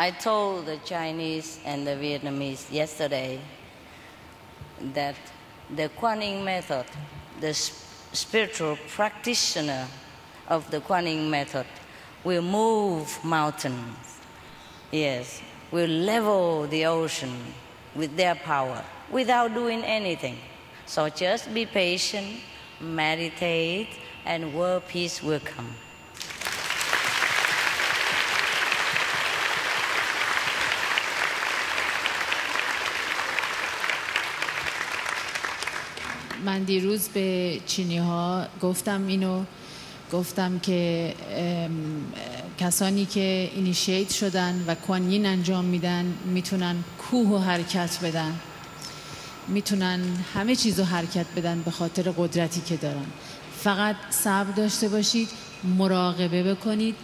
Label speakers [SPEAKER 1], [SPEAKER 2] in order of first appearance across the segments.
[SPEAKER 1] I told the Chinese and the Vietnamese yesterday that the Kuan Yin method, the spiritual practitioner of the Kuan Yin method, will move mountains. Yes, will level the ocean with their power without doing anything. So just be patient, meditate, and world peace will come.
[SPEAKER 2] من دیروز به چینی ها گفتم که کسانی که اینیشیت شدن و کوان یین انجام میدن میتونن کوه و حرکت بدن، میتونن همه چیزو حرکت بدن به خاطر قدرتی که دارن. فقط صبر داشته باشید، مراقبه بکنید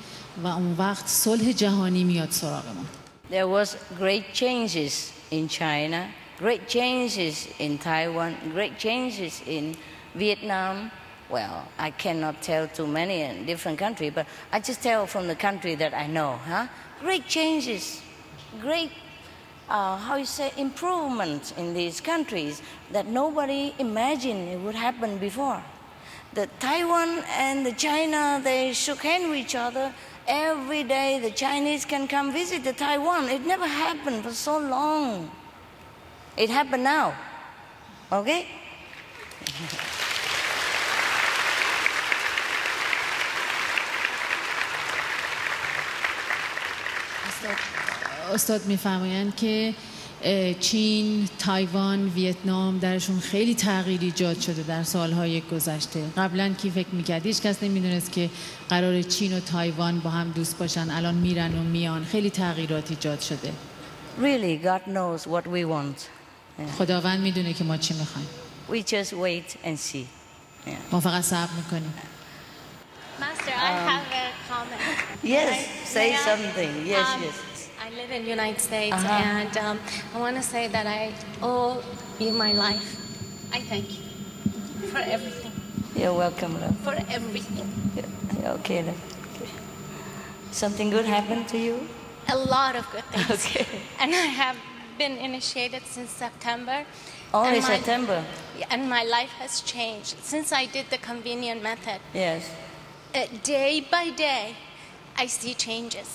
[SPEAKER 2] و اون وقت صلح جهانی میاد سراغ ما.
[SPEAKER 1] There was great changes in China, great changes in Taiwan, great changes in Vietnam. Well, I cannot tell too many in different countries, but I just tell from the country that I know. Great changes, great, improvements in these countries that nobody imagined it would happen before. The Taiwan and the China, they shook hands with each other. Every day the Chinese can come visit the Taiwan. It never happened for so long. It happened now, okay?
[SPEAKER 2] استاد میفرمایند که چین، تایوان، ویتنام درشون خیلی تغییر ایجاد شده در سالهای گذشته. قبلا کی فکر میکرد؟ هیچ کس نمیدونست که قرار چین و تایوان با هم دوست باشن. الان میرن و میان. خیلی تغییرات ایجاد شده.
[SPEAKER 1] Really, God knows what we want.
[SPEAKER 2] خداوند میدونه که ما چی میخوایم.
[SPEAKER 1] We just wait and see.
[SPEAKER 2] ما فقط صبر میکنیم.
[SPEAKER 3] Master, I have a comment.
[SPEAKER 1] Yes, say something. Yes, yes.
[SPEAKER 3] I live in the United States, and I want to say that I owe you my life. I thank you for everything.
[SPEAKER 1] You're welcome, love.
[SPEAKER 3] For everything.
[SPEAKER 1] Yeah, okay, love. Okay. Something good happened to you?
[SPEAKER 3] A lot of good things.
[SPEAKER 1] Okay.
[SPEAKER 3] And I have been initiated since September.
[SPEAKER 1] Only September?
[SPEAKER 3] And my life has changed since I did the convenient method.
[SPEAKER 1] Yes.
[SPEAKER 3] Day by day, I see changes.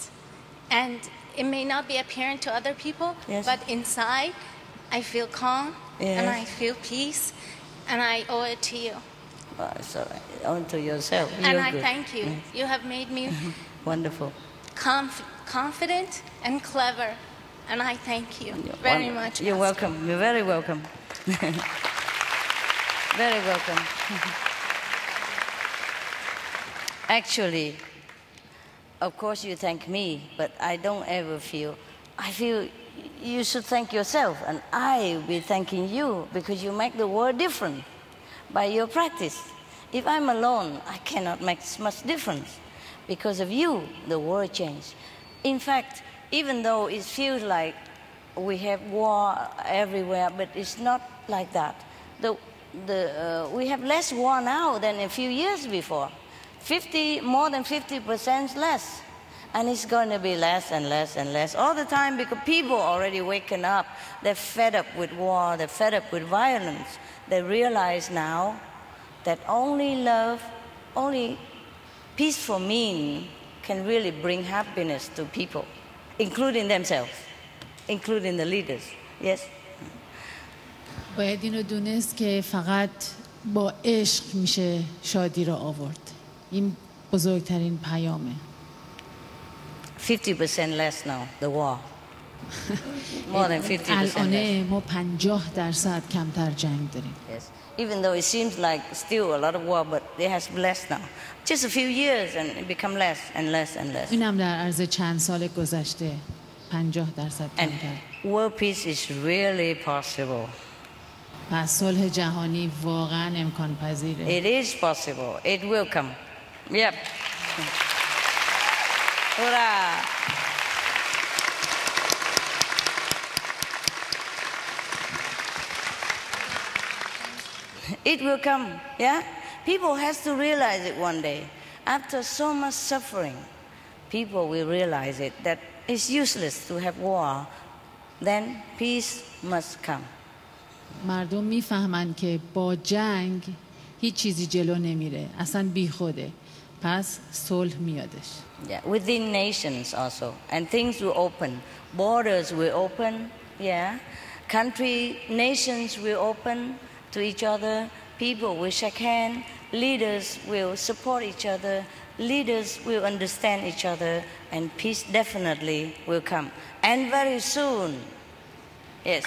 [SPEAKER 3] And it may not be apparent to other people,
[SPEAKER 1] yes.
[SPEAKER 3] but inside, I feel calm,
[SPEAKER 1] yes.
[SPEAKER 3] and I feel peace, and I owe it to you.
[SPEAKER 1] It's all right. Owe to yourself.
[SPEAKER 3] And
[SPEAKER 1] You're
[SPEAKER 3] I
[SPEAKER 1] good.
[SPEAKER 3] thank you. You have made me
[SPEAKER 1] wonderful,
[SPEAKER 3] confident and clever, and I thank you very much.
[SPEAKER 1] You're welcome. You're very welcome. Very welcome. Actually, of course you thank me, but I don't ever feel, I feel you should thank yourself, and I will be thanking you because you make the world different by your practice. If I'm alone, I cannot make much difference. Because of you, the world changed. In fact, even though it feels like we have war everywhere, but it's not like that. We have less war now than a few years before. More than 50% less. And it's going to be less and less and less all the time because people already waking up. They're fed up with war. They're fed up with violence. They realize now that only love, only peaceful means can really bring happiness to people, including themselves, including the leaders. Yes?
[SPEAKER 2] باید اینو دونست که فقط با عشق میشه شادی رو آورد. این بزرگترین پیامه.
[SPEAKER 1] 50% less now, the war. More than 50%
[SPEAKER 2] الان ما 50% کمتر جنگ داریم.
[SPEAKER 1] Yes. Even though it seems like still a lot of war, but it has less now. Just a few years and it become less and less and less.
[SPEAKER 2] اینم در عرض چند سال گذشته 50% کمتر.
[SPEAKER 1] World peace is really possible.
[SPEAKER 2] پس صلح جهانی واقعا امکان پذیره.
[SPEAKER 1] It is possible. It will come. Yep. Hurrah! It will come, yeah? People has to realize it one day. After so much suffering, people will realize it, that it's useless to have war. Then peace must come.
[SPEAKER 2] مردم میفهمن که با جنگ هیچ چیزی جلو نمیره، اصلا بیخوده، پس صلح میادش.
[SPEAKER 1] Yeah, within nations also, and things will open. Borders will open. Yeah, nations will open to each other. People will shake hands. Leaders will support each other. Leaders will understand each other, and peace definitely will come. And very soon. Yes.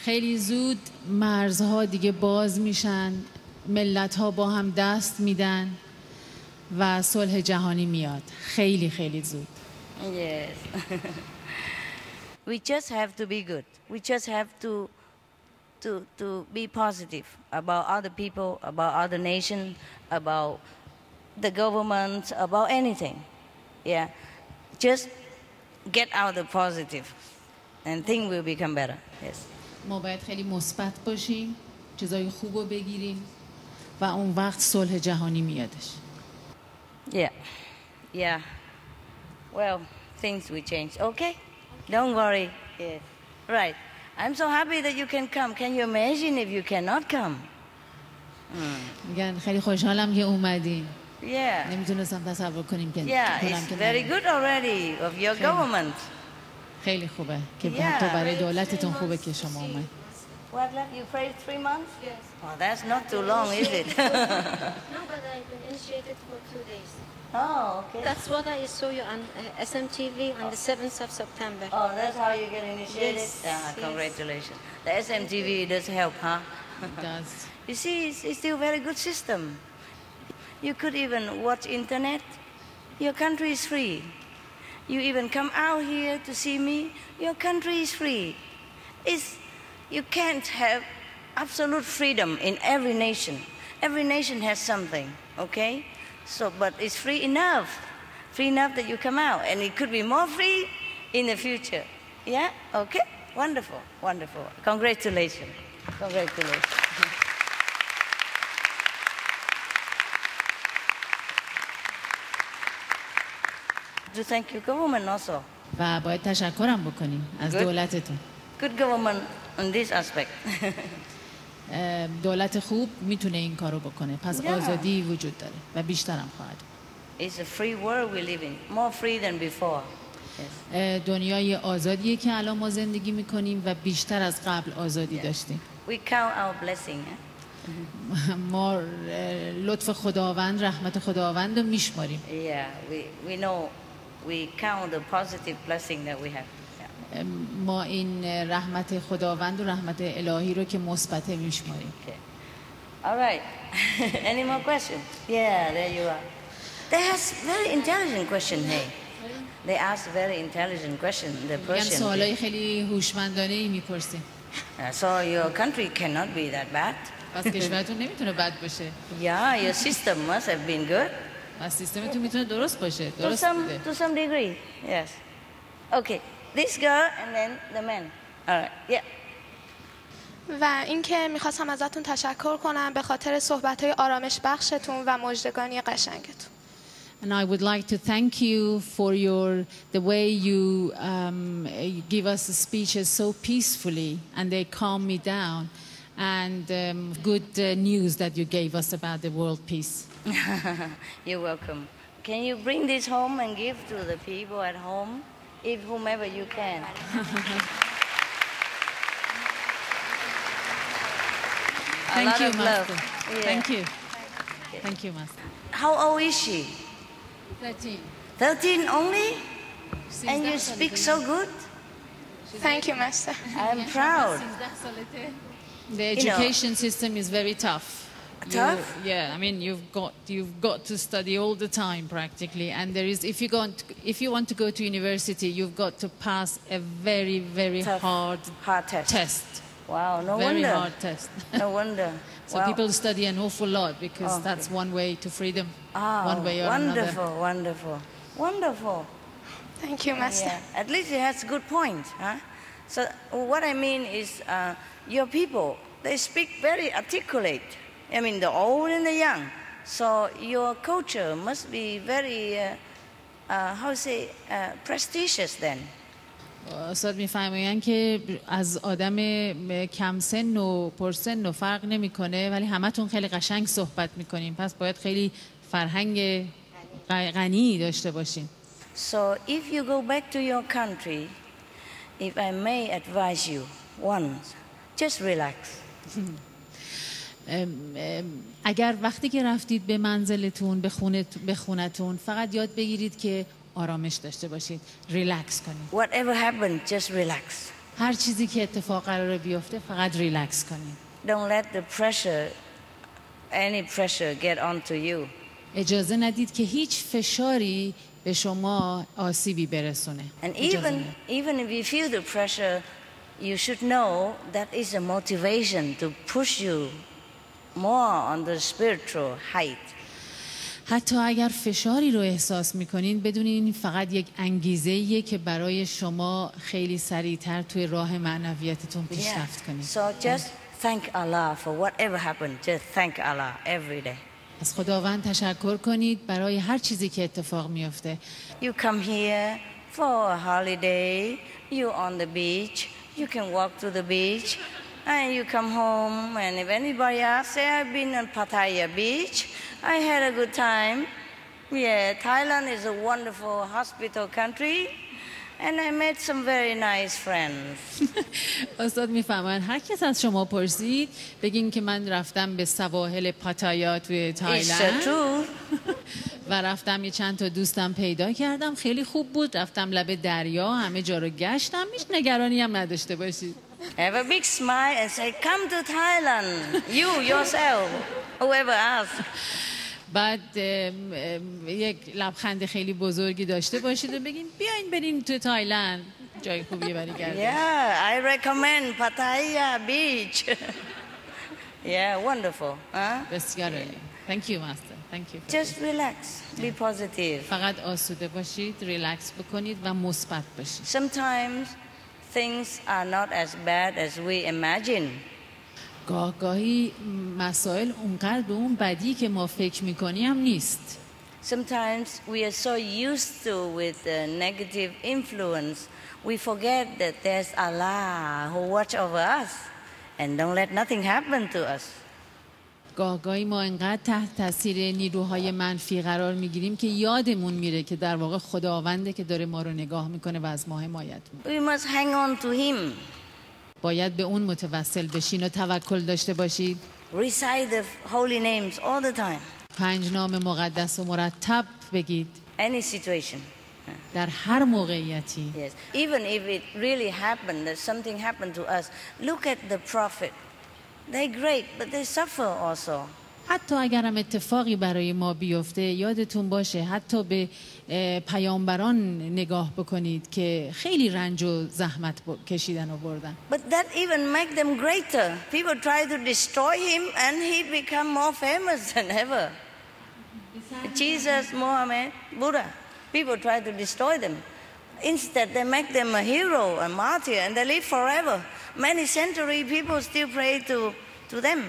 [SPEAKER 2] خیلی زود مرزها دیگه باز میشن، ملت‌ها با هم دست میدن و صلح جهانی میاد. خیلی خیلی زود.
[SPEAKER 1] Yes. We just have to be good. We just have to be positive about other people, about other nations, about the government, about anything. Yeah. Just get out the positive and things will become better. Yes.
[SPEAKER 2] ما باید خیلی مثبت باشیم، چیزای خوب رو بگیریم و اون وقت صلح جهانی میادش.
[SPEAKER 1] Yeah. Yeah. Well, things will change. Okay? Don't worry. Yes. Right. I'm so happy that you can come. Can you imagine if you cannot come?
[SPEAKER 2] میگن خیلی خوشحالم که اومدین.
[SPEAKER 1] Yeah.
[SPEAKER 2] نمیتونستم تصور کنیم که
[SPEAKER 1] Yeah, it's very good already of your government.
[SPEAKER 2] خیلی خوبه که حتی برای دولتتون خوبه که شما اومد.
[SPEAKER 1] What left you prayed 3 months? Yes. Oh, that's not too long, is it?
[SPEAKER 4] No, but I've been initiated for 2 days.
[SPEAKER 1] Oh, okay.
[SPEAKER 4] That's what I saw you on SMTV on the 7th of September.
[SPEAKER 1] Oh, that's how you get initiated?
[SPEAKER 4] Yes,
[SPEAKER 1] Ah,
[SPEAKER 4] yes.
[SPEAKER 1] congratulations. The SMTV does help, huh?
[SPEAKER 2] It does.
[SPEAKER 1] You see, it's still a very good system. You could even watch internet. Your country is free. You even come out here to see me. Your country is free. You can't have absolute freedom in every nation. Every nation has something, okay? So, but it's free enough that you come out, and it could be more free in the future. Yeah? Okay? Wonderful, wonderful. Congratulations. Congratulations. To thank your government also.
[SPEAKER 2] و باید تشکرم بکنیم از دولتتون.
[SPEAKER 1] Good government on this aspect.
[SPEAKER 2] دولت خوب میتونه این کارو بکنه. پس
[SPEAKER 1] Yeah.
[SPEAKER 2] آزادی وجود داره و بیشترم خواهد.
[SPEAKER 1] It's a free world we live in, more free than before. Yes.
[SPEAKER 2] دنیای آزادیه که الان ما زندگی میکنیم و بیشتر از قبل آزادی داشتیم.
[SPEAKER 1] We count our blessing.
[SPEAKER 2] ما لطف خداوند، رحمت خداوند رو میشماریم.
[SPEAKER 1] Yeah, we know, we count the positive blessing that we have. Yeah.
[SPEAKER 2] ما این رحمت خداوند و رحمت الهی رو که مثبته میشماریم.
[SPEAKER 1] Okay. All right. Any more questions? Yeah, there you are. They ask very intelligent question, hey. They ask very intelligent question, the
[SPEAKER 2] میگن
[SPEAKER 1] Persian.
[SPEAKER 2] سوالای خیلی هوشمندانه ای میپرسیم.
[SPEAKER 1] So your country cannot be that bad.
[SPEAKER 2] پس کشورتون نمیتونه بد باشه.
[SPEAKER 1] Yeah, your system must have been good.
[SPEAKER 2] پس سیستمتون میتونه درست باشه. درست بوده.
[SPEAKER 1] To some degree, yes. Okay, this girl and then the man. All right, yeah.
[SPEAKER 5] و اینکه میخواستم ازتون تشکر کنم به خاطر صحبت‌های آرامش بخشتون و مژدگانی قشنگتون.
[SPEAKER 2] And I would like to thank you for the way you give us speeches so peacefully, and they calm me down, and good news that you gave us about the world peace.
[SPEAKER 1] You're welcome. Can you bring this home and give to the people at home, if whomever you can?
[SPEAKER 2] Thank
[SPEAKER 1] lot
[SPEAKER 2] you,
[SPEAKER 1] of
[SPEAKER 2] Master.
[SPEAKER 1] love. Yeah.
[SPEAKER 2] Thank you. Thank you, Master.
[SPEAKER 1] How old is she?
[SPEAKER 2] 13.
[SPEAKER 1] 13 only? And you speak so good?
[SPEAKER 5] Thank you, Master.
[SPEAKER 1] I'm proud.
[SPEAKER 2] The education system is very tough.
[SPEAKER 1] Tough?
[SPEAKER 2] Yeah, I mean you've got to study all the time practically, and there is if you want to go to university, you've got to pass a very
[SPEAKER 1] Tough,
[SPEAKER 2] hard
[SPEAKER 1] test. Wow, no
[SPEAKER 2] very
[SPEAKER 1] wonder.
[SPEAKER 2] hard test.
[SPEAKER 1] No wonder.
[SPEAKER 2] So people study an awful lot because that's one way to freedom, one way or
[SPEAKER 1] wonderful,
[SPEAKER 2] another.
[SPEAKER 1] wonderful, wonderful.
[SPEAKER 5] Thank you, Master.
[SPEAKER 1] Yeah. At least it has good point, huh? So what I mean is, your people they speak very articulate. I mean, the old and the young. So your culture must be very, prestigious then.
[SPEAKER 2] استاد میفرمایند که از آدم کم سن و پرسن و فرق نمیکنه، ولی همتون خیلی قشنگ صحبت میکنین، پس باید خیلی فرهنگ غنی داشته باشین.
[SPEAKER 1] So if you go back to your country, if I may advise you once, just relax.
[SPEAKER 2] اگر وقتی که رفتید به منزلتون، به خونتون، فقط یاد بگیرید که آرامش داشته باشید، ریلکس کنید.
[SPEAKER 1] Whatever happened, just relax.
[SPEAKER 2] هر چیزی که اتفاق قراره بیفته فقط ریلکس کنید.
[SPEAKER 1] Don't let the pressure, any pressure get onto you.
[SPEAKER 2] اجازه ندید که هیچ فشاری به شما آسیبی برسونه.
[SPEAKER 1] And even if you feel the pressure, you should know that is a motivation to push you more on the spiritual height.
[SPEAKER 2] حتی اگر فشاری رو احساس میکنین، بدونین این فقط یک انگیزه‌ایه که برای شما خیلی سریعتر توی راه معنویتتون پیشرفت کنید.
[SPEAKER 1] So just thank Allah for whatever happened. Just thank Allah every day.
[SPEAKER 2] از خداوند تشکر کنید برای هر چیزی که اتفاق میفته.
[SPEAKER 1] You come here for a holiday, you on the beach, you can walk to the beach, and you come home, and if anybody asks, say, I've been on Pattaya Beach, I had a good time. Yeah, Thailand is a wonderful hospital country, and I met some very nice friends.
[SPEAKER 2] استاد میفهمن هر کس از شما پرسید بگین که من رفتم به سواحل پاتایا توی تایلند و رفتم یه چند تا دوستم پیدا کردم، خیلی خوب بود، رفتم لب دریا، همه جا رو گشتم، هیچ نگرانی هم نداشته باشید.
[SPEAKER 1] Have a big smile and say, come to Thailand, you yourself, whoever asks.
[SPEAKER 2] بعد یک لبخند خیلی بزرگی داشته باشید و بگین بیاین بریم تو تایلند، جای خوبیه برای گردش.
[SPEAKER 1] Yeah, I recommend Pattaya Beach. Yeah, wonderful.
[SPEAKER 2] بسیار عالی. Thank you, master. Thank you.
[SPEAKER 1] Just relax. Be positive.
[SPEAKER 2] فقط آسوده باشید، ریلکس بکنید و مثبت باشید.
[SPEAKER 1] Sometimes things are not as bad as we imagine.
[SPEAKER 2] گاهی مسائل اونقدر به اون بدی که ما فکر میکنیم هم نیست.
[SPEAKER 1] Sometimes we are so used to with the negative influence, we forget that there's Allah who watch over us and don't let nothing happen to us.
[SPEAKER 2] گاهی ما انقدر تحت تاثیر نیروهای منفی قرار میگیریم که یادمون میره که در واقع خداونده که داره ما رو نگاه میکنه و از ما حمایت میکنه.
[SPEAKER 1] We must hang on to him.
[SPEAKER 2] باید به اون متوسل بشین و توکل داشته باشید.
[SPEAKER 1] Recite the holy names all the time.
[SPEAKER 2] 5 نام مقدس و مرتب بگید.
[SPEAKER 1] Any situation.
[SPEAKER 2] در هر موقعیتی.
[SPEAKER 1] Yes. Even if it really happened, that something happened to us, look at the prophet. They're great, but they suffer also.
[SPEAKER 2] حتی اگر هم اتفاقی برای ما بیفته، یادتون باشه حتی به پیامبران نگاه بکنید که خیلی رنج و زحمت کشیدن و بردن.
[SPEAKER 1] But that even make them greater. People try to destroy him and he become more famous than ever. Jesus, Muhammad, Buddha. People try to destroy them. Instead, they make them a hero, a martyr, and they live forever. Many centuries, people still pray to them.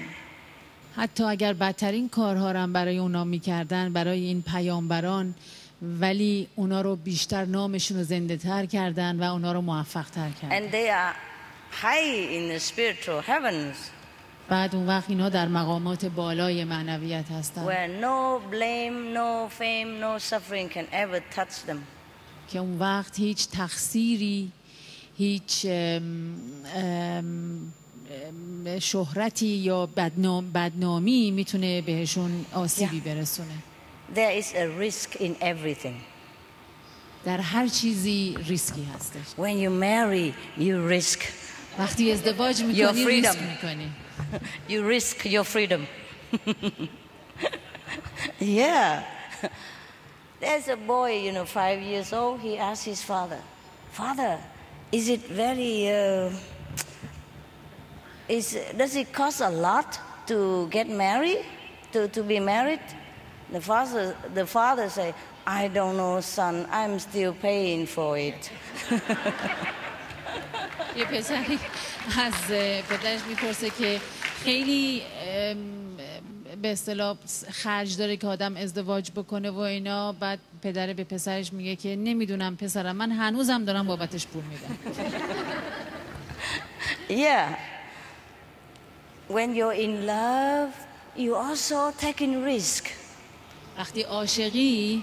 [SPEAKER 2] حتی اگر بدترین کارها رو برای اونا میکردن، برای این پیامبران، ولی اونا رو بیشتر نامشون رو زنده تر کردن و اونا رو موفق تر کردن.
[SPEAKER 1] And they are high in the spiritual heavens.
[SPEAKER 2] بعد اون وقت اینا در مقامات بالای معنویت هستن.
[SPEAKER 1] Where no blame, no fame, no suffering can ever touch them.
[SPEAKER 2] که اون وقت هیچ تقصیری، هیچ شهرتی یا بدنامی میتونه بهشون آسیبی برسونه.
[SPEAKER 1] There is a risk in everything.
[SPEAKER 2] در هر چیزی ریسکی هستش.
[SPEAKER 1] When you marry, you risk.
[SPEAKER 2] وقتی ازدواج میکنی ریسک میکنی.
[SPEAKER 1] You risk your freedom. Yeah. There's a boy, 5 years old. He asked his father, "Father, is it very? Does it cost a lot to get married? To be married?" The father say, "I don't know, son. I'm still paying for it."
[SPEAKER 2] یه پسری از پدرش میپرسه که خیلی به اصطلاح خرج داره که آدم ازدواج بکنه و اینا، بعد پدر به پسرش میگه که نمیدونم پسرم، من هنوزم دارم بابتش پول میدم.
[SPEAKER 1] Yeah. When you're in love, you also taking risk.
[SPEAKER 2] وقتی عاشقی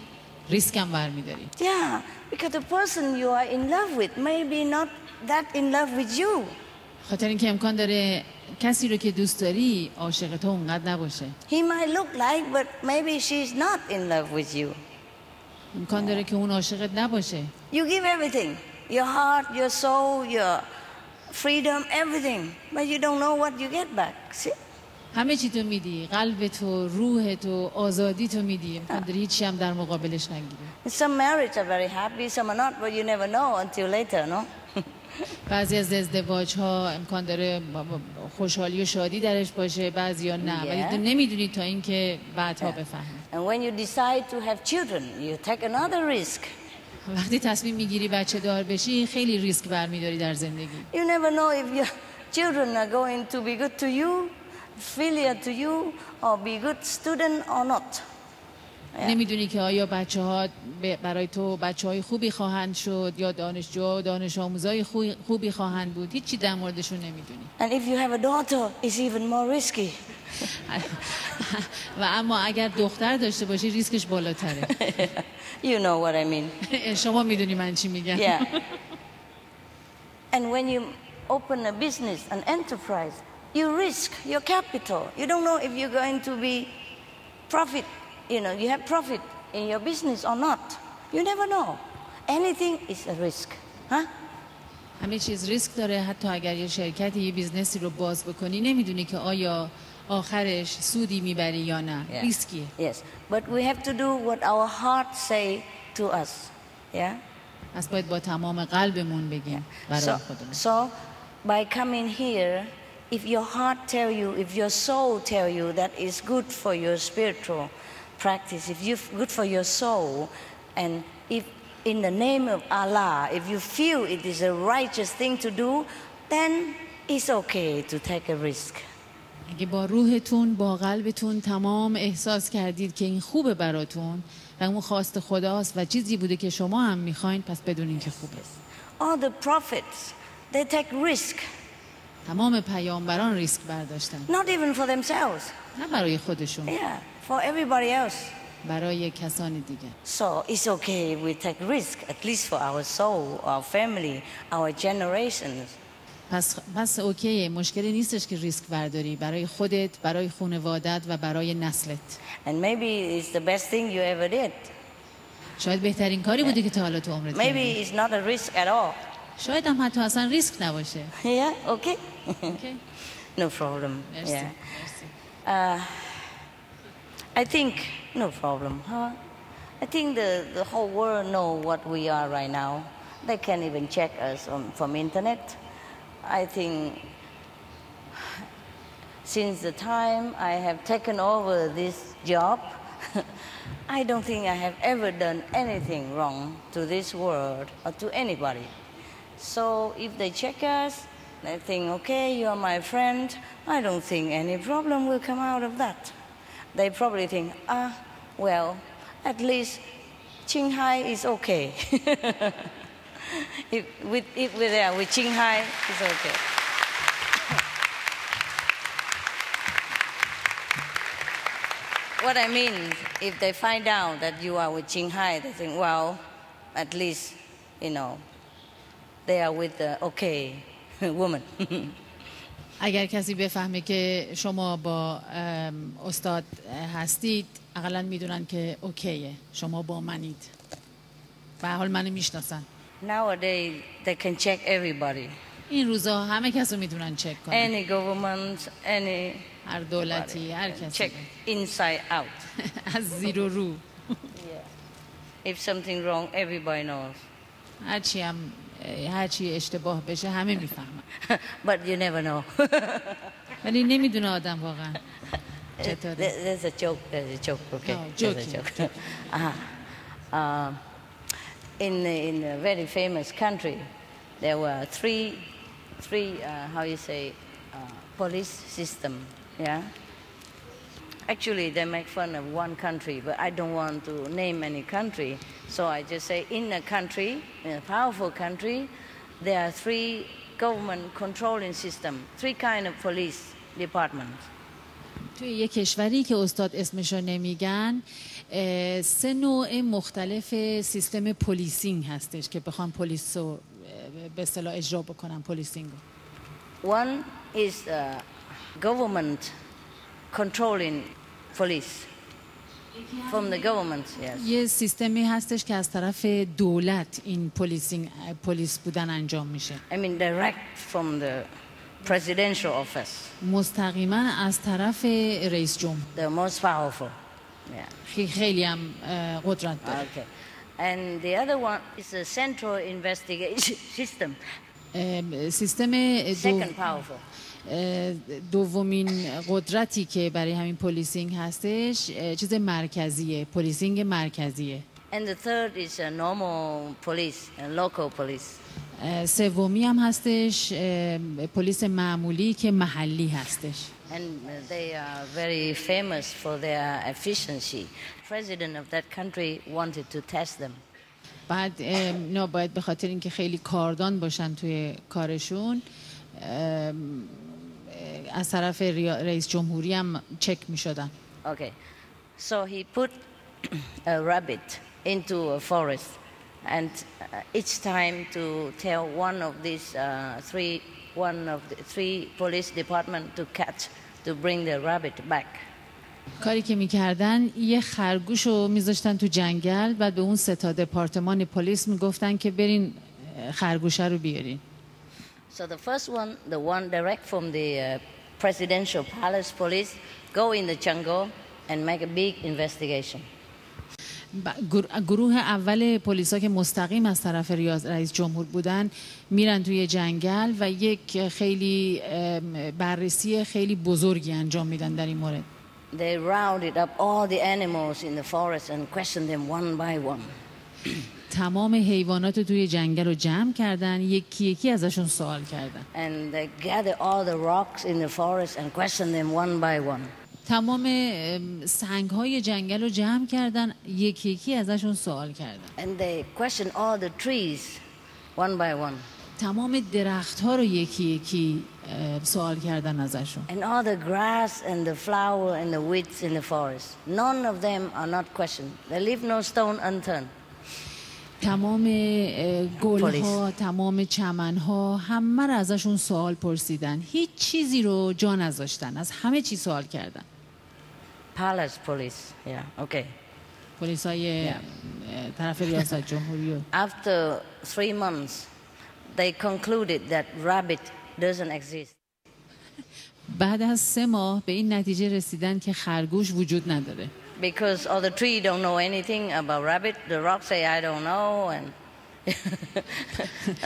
[SPEAKER 2] ریسک هم برمیداری.
[SPEAKER 1] Yeah, because the person you are in love with may be not that in love with you.
[SPEAKER 2] خاطر اینکه امکان داره کسی رو که دوست داری عاشق تو اونقدر نباشه.
[SPEAKER 1] He might look like, but maybe she's not in love with you.
[SPEAKER 2] امکان داره که اون عاشقت نباشه.
[SPEAKER 1] You give everything, your heart, your soul, your freedom, everything, but you don't know what you get back. See?
[SPEAKER 2] همه چی تو میدی، قلب تو، روح تو، آزادی تو میدی، امکان داره هیچی هم در مقابلش نگیری.
[SPEAKER 1] Some marriages are very happy, some are not, but you never know until later, no?
[SPEAKER 2] بعضی از ازدواج ها امکان داره خوشحالی و شادی درش باشه، بعضی ها نه، ولی تو نمیدونی تا اینکه بعدها بفهمی.
[SPEAKER 1] And when you decide to have children, you take another risk.
[SPEAKER 2] وقتی تصمیم میگیری بچه دار بشی خیلی ریسک برمیداری در زندگی.
[SPEAKER 1] You never know if your children are going to be good to you, filial to you, or be good student or not.
[SPEAKER 2] نمیدونی که آیا بچه ها برای تو بچه های خوبی خواهند شد یا دانشجو دانش آموزای خوبی خواهند بود، هیچی در موردشون نمیدونی.
[SPEAKER 1] And if you have a daughter, it's even more risky.
[SPEAKER 2] و اما اگر دختر داشته باشی ریسکش بالاتره.
[SPEAKER 1] You know what I mean.
[SPEAKER 2] شما میدونی من چی میگم.
[SPEAKER 1] Yeah. And when you open a business, an enterprise, you risk your capital. You don't know if you're going to be profit. You know, you have profit in your business or not. You never know. Anything is a risk. Huh?
[SPEAKER 2] همه چیز ریسک داره. حتی اگر یه شرکتی یه بیزنسی رو باز بکنی نمیدونی که آیا آخرش سودی میبری یا نه. ریسکیه.
[SPEAKER 1] Yes. But we have to do what our heart say to us. Yeah?
[SPEAKER 2] پس باید با تمام قلبمون بگیم برای خودمون.
[SPEAKER 1] So by coming here, if your heart tell you, if your soul tell you that is good for your spiritual practice, if you're good for your soul, and if in the name of Allah, if you feel it is a righteous thing to do, then it's okay to take a risk.
[SPEAKER 2] اگه با روحتون با قلبتون تمام احساس کردید که این خوبه براتون و اون خواست خداست و چیزی بوده که شما هم میخواین، پس بدونین که خوبه.
[SPEAKER 1] All the prophets, they take risk.
[SPEAKER 2] تمام پیامبران ریسک برداشتن.
[SPEAKER 1] Not even for themselves.
[SPEAKER 2] نه برای خودشون.
[SPEAKER 1] Yeah, for everybody else.
[SPEAKER 2] برای کسان دیگه.
[SPEAKER 1] So it's okay if we take risk, at least for our soul, our family, our generations.
[SPEAKER 2] پس اوکیه، مشکلی نیستش که ریسک برداری برای خودت، برای خانوادت و برای نسلت.
[SPEAKER 1] And maybe it's the best thing you ever did.
[SPEAKER 2] شاید بهترین کاری بوده که تا حالا تو عمرت کردی.
[SPEAKER 1] Maybe it's not a risk at all.
[SPEAKER 2] شاید هم حتی اصلا ریسک نباشه.
[SPEAKER 1] Yeah, okay.
[SPEAKER 2] Okay.
[SPEAKER 1] No problem.
[SPEAKER 2] Merci.
[SPEAKER 1] Yeah.
[SPEAKER 2] Merci.
[SPEAKER 1] I think no problem, huh? I think the whole world know what we are right now. They can't even check us from internet. I think since the time I have taken over this job, I don't think I have ever done anything wrong to this world or to anybody. So if they check us, they think, okay, you are my friend, I don't think any problem will come out of that. They probably think, well, at least Qinghai is okay. if we're there with Qinghai, it's okay. What I mean, if they find out that you are with Qinghai, they think, well, at least, you know, they are with the okay woman.
[SPEAKER 2] اگر کسی بفهمه که شما با استاد هستید، اقلا میدونن که اوکیه، شما با منید. به حال منو میشناسن.
[SPEAKER 1] Nowadays, they can check everybody.
[SPEAKER 2] این روزا همه کس رو میتونن چک کنن.
[SPEAKER 1] Any government, any...
[SPEAKER 2] هر دولتی، هر کسی.
[SPEAKER 1] Check inside out.
[SPEAKER 2] از زیر و رو.
[SPEAKER 1] If something wrong, everybody knows.
[SPEAKER 2] هرچی اشتباه بشه همه میفهمن.
[SPEAKER 1] But you never know.
[SPEAKER 2] ولی نمیدونه آدم واقعا چطوره.
[SPEAKER 1] There's a joke, okay?
[SPEAKER 2] Joke.
[SPEAKER 1] In a very famous country, there were three how you say, police system. Yeah. Actually, they make fun of one country, but I don't want to name any country. So I just say in a country, in a powerful country, there are 3 government controlling system, 3 kind of police departments.
[SPEAKER 2] توی یک کشوری که استاد اسمشو نمیگن 3 نوع مختلف سیستم پلیسینگ هستش که بخوان پلیس رو به اصطلاح اجرا بکنن پلیسینگ رو.
[SPEAKER 1] One is government controlling police from the government. Yes.
[SPEAKER 2] یه سیستمی هستش که از طرف دولت این پلیس بودن انجام میشه.
[SPEAKER 1] I mean direct from the presidential office.
[SPEAKER 2] مستقیما از طرف رئیس جمهور.
[SPEAKER 1] The most powerful. Yeah.
[SPEAKER 2] خیلی هم قدرت داره.
[SPEAKER 1] Okay. And the other one is a central investigation system.
[SPEAKER 2] سیستم
[SPEAKER 1] Second powerful.
[SPEAKER 2] دومین قدرتی که برای همین پلیسینگ هستش چیز مرکزیه، پلیسینگ مرکزیه.
[SPEAKER 1] And the third is a normal police, a local police.
[SPEAKER 2] سومی هم هستش پلیس معمولی که محلی هستش.
[SPEAKER 1] And they are very famous for their efficiency. The president of that country wanted to test them.
[SPEAKER 2] بعد اینا باید به خاطر اینکه خیلی کاردان باشن توی کارشون از طرف رئیس جمهوری هم چک می شدن.
[SPEAKER 1] Okay. So he put a rabbit into a forest and each time to tell one of these three police department to catch to bring the rabbit back.
[SPEAKER 2] کاری که میکردن یه خرگوش رو میذاشتن تو جنگل بعد به اون 3 دپارتمان پلیس میگفتن که برین خرگوشه رو بیارین.
[SPEAKER 1] So the first one, the one direct from the presidential palace police, go in the jungle and make a big investigation.
[SPEAKER 2] گروه اول پلیسا که مستقیم از طرف رئیس جمهور بودن میرن توی جنگل و یک خیلی بررسی خیلی بزرگی انجام میدن در این مورد.
[SPEAKER 1] They rounded up all the animals in the forest and questioned them one by one.
[SPEAKER 2] تمام حیوانات توی جنگل رو جمع کردن، یکی یکی ازشون سوال کردن.
[SPEAKER 1] And they gathered all the rocks in the forest and questioned them one by one.
[SPEAKER 2] تمام سنگ‌های جنگل رو جمع کردن، یکی یکی ازشون سوال کردن.
[SPEAKER 1] And they questioned all the trees one by one.
[SPEAKER 2] تمام درخت‌ها رو یکی یکی سوال کردن ازشون.
[SPEAKER 1] And all the grass and the flower and the weeds in the forest. None of them are not questioned. They leave no stone unturned.
[SPEAKER 2] تمام گل‌ها، تمام چمن‌ها همه رو ازشون سوال پرسیدن. هیچ چیزی رو جا نذاشتن. از همه چی سوال کردن.
[SPEAKER 1] Palace police. Yeah, okay.
[SPEAKER 2] پلیسای طرف ریاست جمهوری.
[SPEAKER 1] After 3 months, they concluded that rabbit doesn't exist.
[SPEAKER 2] بعد از 3 ماه به این نتیجه رسیدن که خرگوش وجود نداره.
[SPEAKER 1] Because all the tree don't know anything about rabbit, the rocks say I don't know, and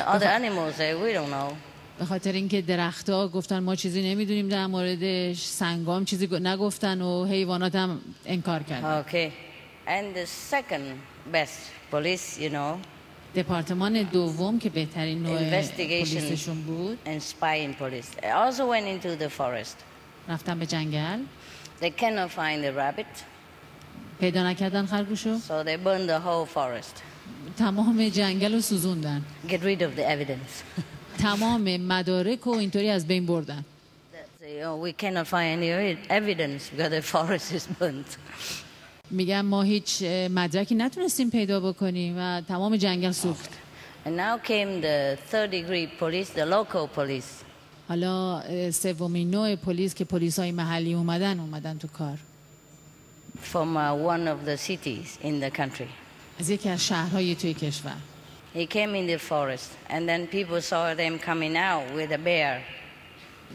[SPEAKER 1] all the animals say we don't know.
[SPEAKER 2] به خاطر اینکه درخت‌ها گفتن ما چیزی نمیدونیم در موردش، سنگام چیزی نگفتن و حیوانات هم انکار کردن.
[SPEAKER 1] Okay. And the second best police, you know,
[SPEAKER 2] دپارتمان دوم که بهترین نوع پلیسشون بود.
[SPEAKER 1] And spying police. They also went into the forest.
[SPEAKER 2] رفتن به جنگل.
[SPEAKER 1] They cannot find the rabbit.
[SPEAKER 2] پیدا نکردن خرگوشو.
[SPEAKER 1] So they burned the whole forest.
[SPEAKER 2] تمام جنگل رو سوزوندن.
[SPEAKER 1] Get rid of the evidence.
[SPEAKER 2] تمام مدارک و اینطوری از بین بردن.
[SPEAKER 1] We cannot find any evidence because the forest is burnt.
[SPEAKER 2] میگن ما هیچ مدرکی نتونستیم پیدا بکنیم و تمام جنگل سوخت.
[SPEAKER 1] And now came the third degree police, the local police.
[SPEAKER 2] حالا سومین نوع پلیس که پلیسای محلی اومدن تو کار.
[SPEAKER 1] From one of the cities in the country.
[SPEAKER 2] از یکی از شهرهای توی کشور.
[SPEAKER 1] He came in the forest and then people saw them coming out with a bear.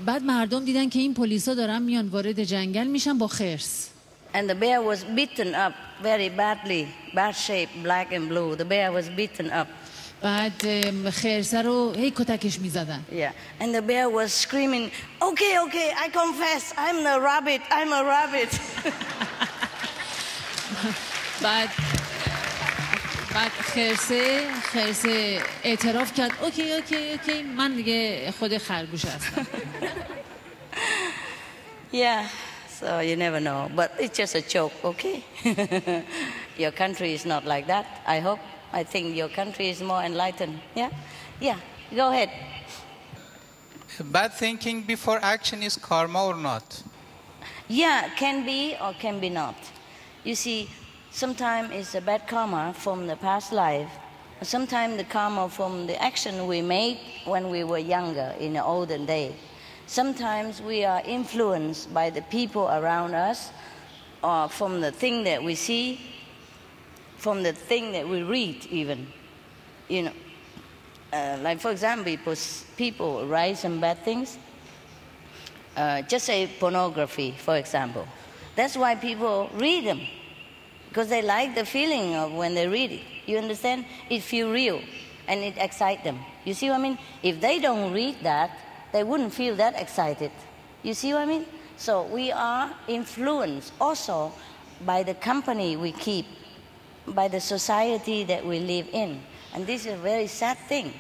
[SPEAKER 2] بعد مردم دیدن که این پلیسا دارن میان وارد جنگل میشن با خرس.
[SPEAKER 1] And the bear was beaten up very badly, bad shape, black and blue. The bear was beaten up.
[SPEAKER 2] بعد خرسه رو هی کتکش میزدن.
[SPEAKER 1] Yeah. And the bear was screaming, "Okay, okay, I confess. I'm a rabbit. I'm a rabbit."
[SPEAKER 2] بعد خرسه اعتراف کرد اوکی من دیگه خود خرگوش هستم.
[SPEAKER 1] Yeah, so you never know. But it's just a joke, okay? Your country is not like that, I hope. I think your country is more enlightened. Yeah? Yeah, go ahead.
[SPEAKER 6] Bad thinking before action is karma or not?
[SPEAKER 1] Yeah, can be or can be not. You see, sometimes it's a bad karma from the past life. Sometimes the karma from the action we made when we were younger, in the olden days. Sometimes we are influenced by the people around us, or from the thing that we see, from the thing that we read even. You know, like for example, people write some bad things. Just say pornography, for example. That's why people read them, because they like the feeling of when they read it. You understand? It feels real, and it excites them. You see what I mean? If they don't read that, they wouldn't feel that excited. You see what I mean? So we are influenced also by the company we keep, by the society that we live in. And this is a very sad thing.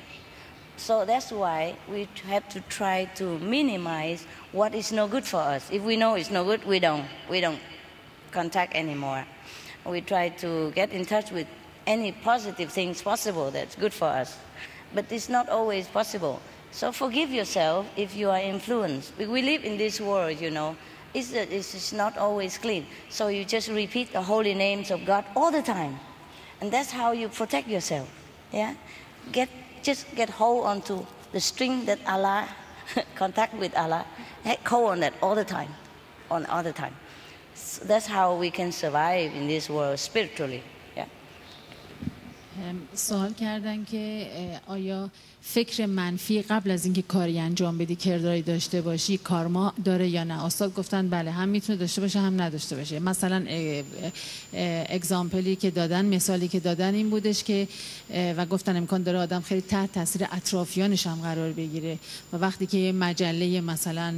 [SPEAKER 1] So that's why we have to try to minimize what is no good for us. If we know it's no good, we don't contact anymore. We try to get in touch with any positive things possible that's good for us. But it's not always possible. So forgive yourself if you are influenced. We live in this world, you know. It's not always clean. So you just repeat the holy names of God all the time. And that's how you protect yourself. Yeah? Just get hold onto the string that Allah, contact with Allah. Hold on that all the time. So that's how we can survive in this world spiritually. Yeah.
[SPEAKER 2] سوال کردن که آیا فکر منفی قبل از اینکه کاری انجام بدی کرداری داشته باشی کارما داره یا نه؟ استاد گفتن بله، هم میتونه داشته باشه هم نداشته باشه. مثلا اگزامپلی که دادن، مثالی که دادن این بودش که و گفتن امکان داره آدم خیلی تحت تاثیر اطرافیانش هم قرار بگیره و وقتی که یه مجله مثلا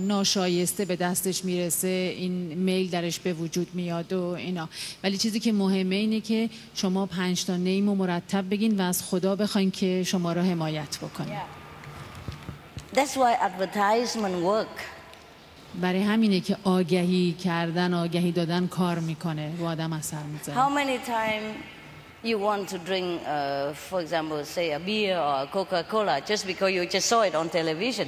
[SPEAKER 2] ناشایسته به دستش میرسه این میل درش به وجود میاد و اینا. ولی چیزی که مهمه اینه که شما 5 تا نیم رو مرتب بگین و از خدا بخواین که شما را حمایت بکنه.
[SPEAKER 1] That's why advertisement work.
[SPEAKER 2] برای همینه که آگهی کردن، آگهی دادن کار میکنه، رو آدم اثر میذاره.
[SPEAKER 1] How many times you want to drink, for example, say a beer or a Coca-Cola just because you just saw it on television?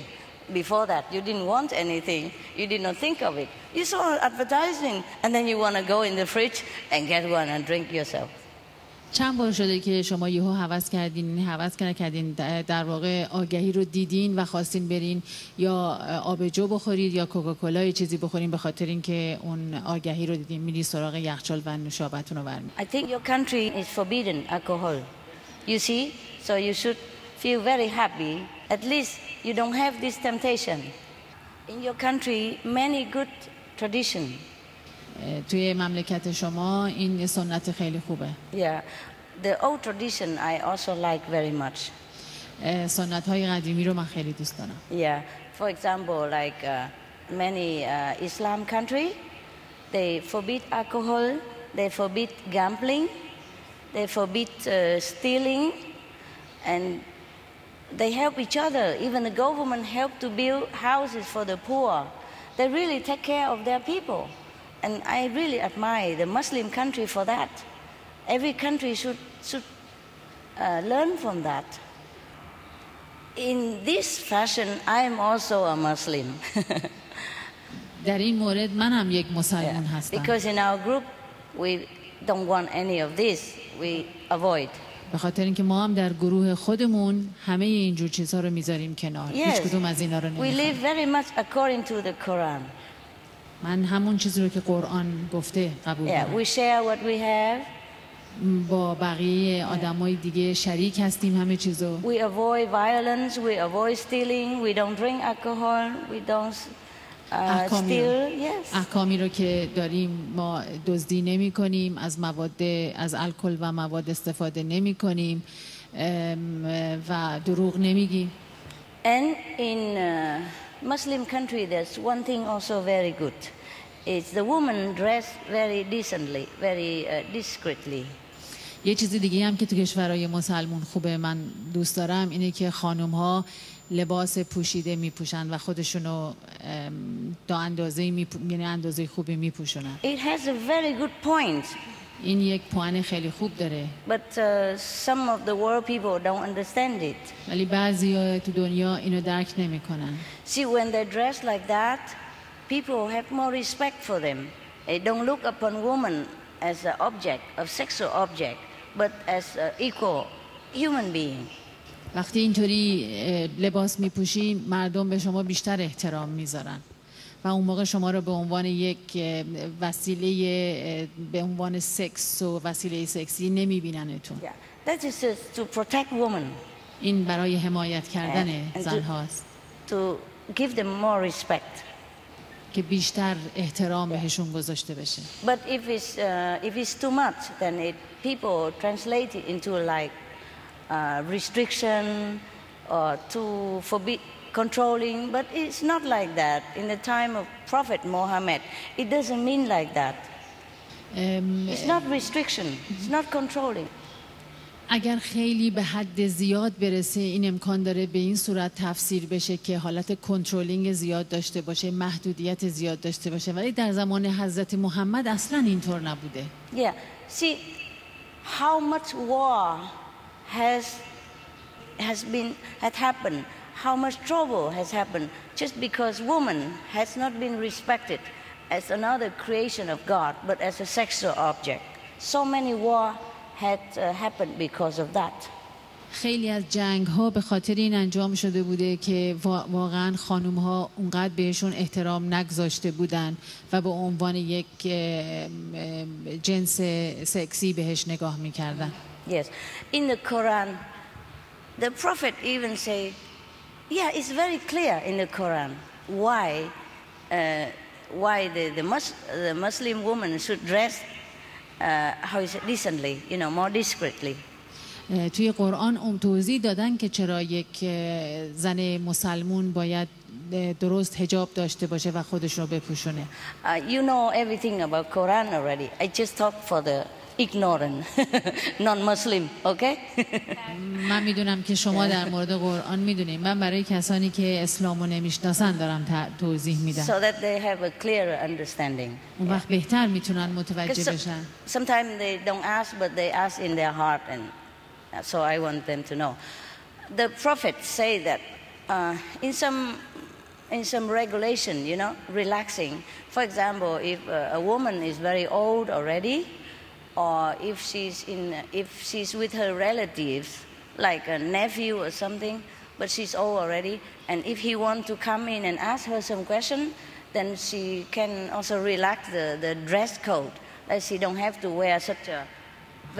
[SPEAKER 1] Before that, you didn't want anything. You did not think of it. You saw advertising, and then you want to go in the fridge and get one and drink yourself.
[SPEAKER 2] چند بار شده که شما یهو هوس کردین در واقع آگهی رو دیدین و خواستین برین یا آبجو بخورید یا کوکاکولا یا چیزی بخورین به خاطر اینکه اون آگهی رو دیدین، میری سراغ یخچال و نوشابه‌تون رو برمی.
[SPEAKER 1] I think your country is forbidden alcohol. You see? So you should feel very happy. At least you don't have this temptation. In your country, many good tradition.
[SPEAKER 2] توی مملکت شما این سنت خیلی خوبه.
[SPEAKER 1] Yeah, the old tradition I also like very much.
[SPEAKER 2] سنت‌های قدیمی رو من خیلی دوست دارم.
[SPEAKER 1] Yeah, for example, like many Islam country, they forbid alcohol, they forbid gambling, they forbid stealing, and they help each other. Even the government help to build houses for the poor. They really take care of their people. And I really admire the Muslim country for that. Every country should learn from that. In this fashion, I am also a Muslim.
[SPEAKER 2] در این مورد من هم یک مسلمان هستم.
[SPEAKER 1] Because in our group, we don't want any of this. We avoid.
[SPEAKER 2] به خاطر اینکه ما هم در گروه خودمون همه اینجور چیزها رو میذاریم کنار. هیچ کدوم از اینا رو
[SPEAKER 1] نمیخوایم. We live very much according to the Quran.
[SPEAKER 2] من همون چیزی رو که قرآن گفته قبول دارم.
[SPEAKER 1] We share what we have.
[SPEAKER 2] با بقیه آدمای دیگه شریک هستیم همه چیزو.
[SPEAKER 1] We avoid violence, we avoid stealing, we don't drink alcohol, we don't steal. Yes.
[SPEAKER 2] احکامی رو که داریم ما دزدی نمی کنیم، از الکل و مواد استفاده نمی کنیم و دروغ نمیگیم.
[SPEAKER 1] And in Muslim country, there's one thing also very good. It's the woman dress very decently, very discreetly.
[SPEAKER 2] یه چیز دیگه هم که تو کشورهای مسلمان خوبه من دوست دارم اینه که خانم ها لباس پوشیده میپوشن و خودشونو تا اندازه‌ای یعنی اندازه خوبی میپوشونن.
[SPEAKER 1] It has a very good point.
[SPEAKER 2] این یک پوان خیلی خوب داره.
[SPEAKER 1] But some of the world people don't understand it.
[SPEAKER 2] ولی بعضیا تو دنیا اینو درک نمیکنن.
[SPEAKER 1] See, when they dress like that, people have more respect for them. They don't look upon women as an object, a sexual object, but as an equal human being.
[SPEAKER 2] وقتی اینطوری لباس میپوشی مردم به شما بیشتر احترام میذارن و اون موقع شما رو به عنوان یک وسیله به عنوان سکس و وسیله سکسی نمیبیننتون.
[SPEAKER 1] Yeah, that is to protect women.
[SPEAKER 2] این برای حمایت کردن زن هاست.
[SPEAKER 1] To give them more respect.
[SPEAKER 2] که بیشتر احترام بهشون گذاشته بشه.
[SPEAKER 1] But if it's too much, then people translate it into like restriction or to forbid controlling, but it's not like that. In the time of Prophet Muhammad, it doesn't mean like that. It's not restriction, it's not controlling.
[SPEAKER 2] اگر خیلی به حد زیاد برسه این امکان داره به این صورت تفسیر بشه که حالت کنترلینگ زیاد داشته باشه، محدودیت زیاد داشته باشه، ولی در زمان حضرت محمد اصلا اینطور نبوده.
[SPEAKER 1] Yeah, see how much war had happened, how much trouble has happened just because woman has not been respected as another creation of God, but as a sexual object. So many war had happened because of that.
[SPEAKER 2] خیلی از جنگ ها به خاطر این انجام شده بوده که واقعا خانوم ها اونقدر بهشون احترام نگذاشته بودن و به عنوان یک جنس سکسی بهش نگاه میکردن.
[SPEAKER 1] Yes, in the Quran, the Prophet even say, yeah, it's very clear in the Quran why the Muslim woman should dress how is it, decently, you know, more discreetly.
[SPEAKER 2] توی قرآن توضیح دادن که چرا یک زن مسلمون باید درست حجاب داشته باشه و خودش رو بپوشونه.
[SPEAKER 1] You know everything about Quran already. I just talk for the ignorant non-Muslim, okay?
[SPEAKER 2] من میدونم که شما در مورد قرآن میدونید. من برای کسانی که اسلامو نمیشناسن دارم توضیح میدم.
[SPEAKER 1] So that they have a clearer understanding.
[SPEAKER 2] اون وقت بهتر میتونن متوجه بشن.
[SPEAKER 1] Sometimes they don't ask, but they ask in their heart, and so I want them to know. The Prophet say that in some regulation, you know, relaxing. For example, if a woman is very old already, or if she's with her relatives, like a nephew or something, but she's old already, and if he wants to come in and ask her some question, then she can also relax the dress code. Like she don't have to wear such a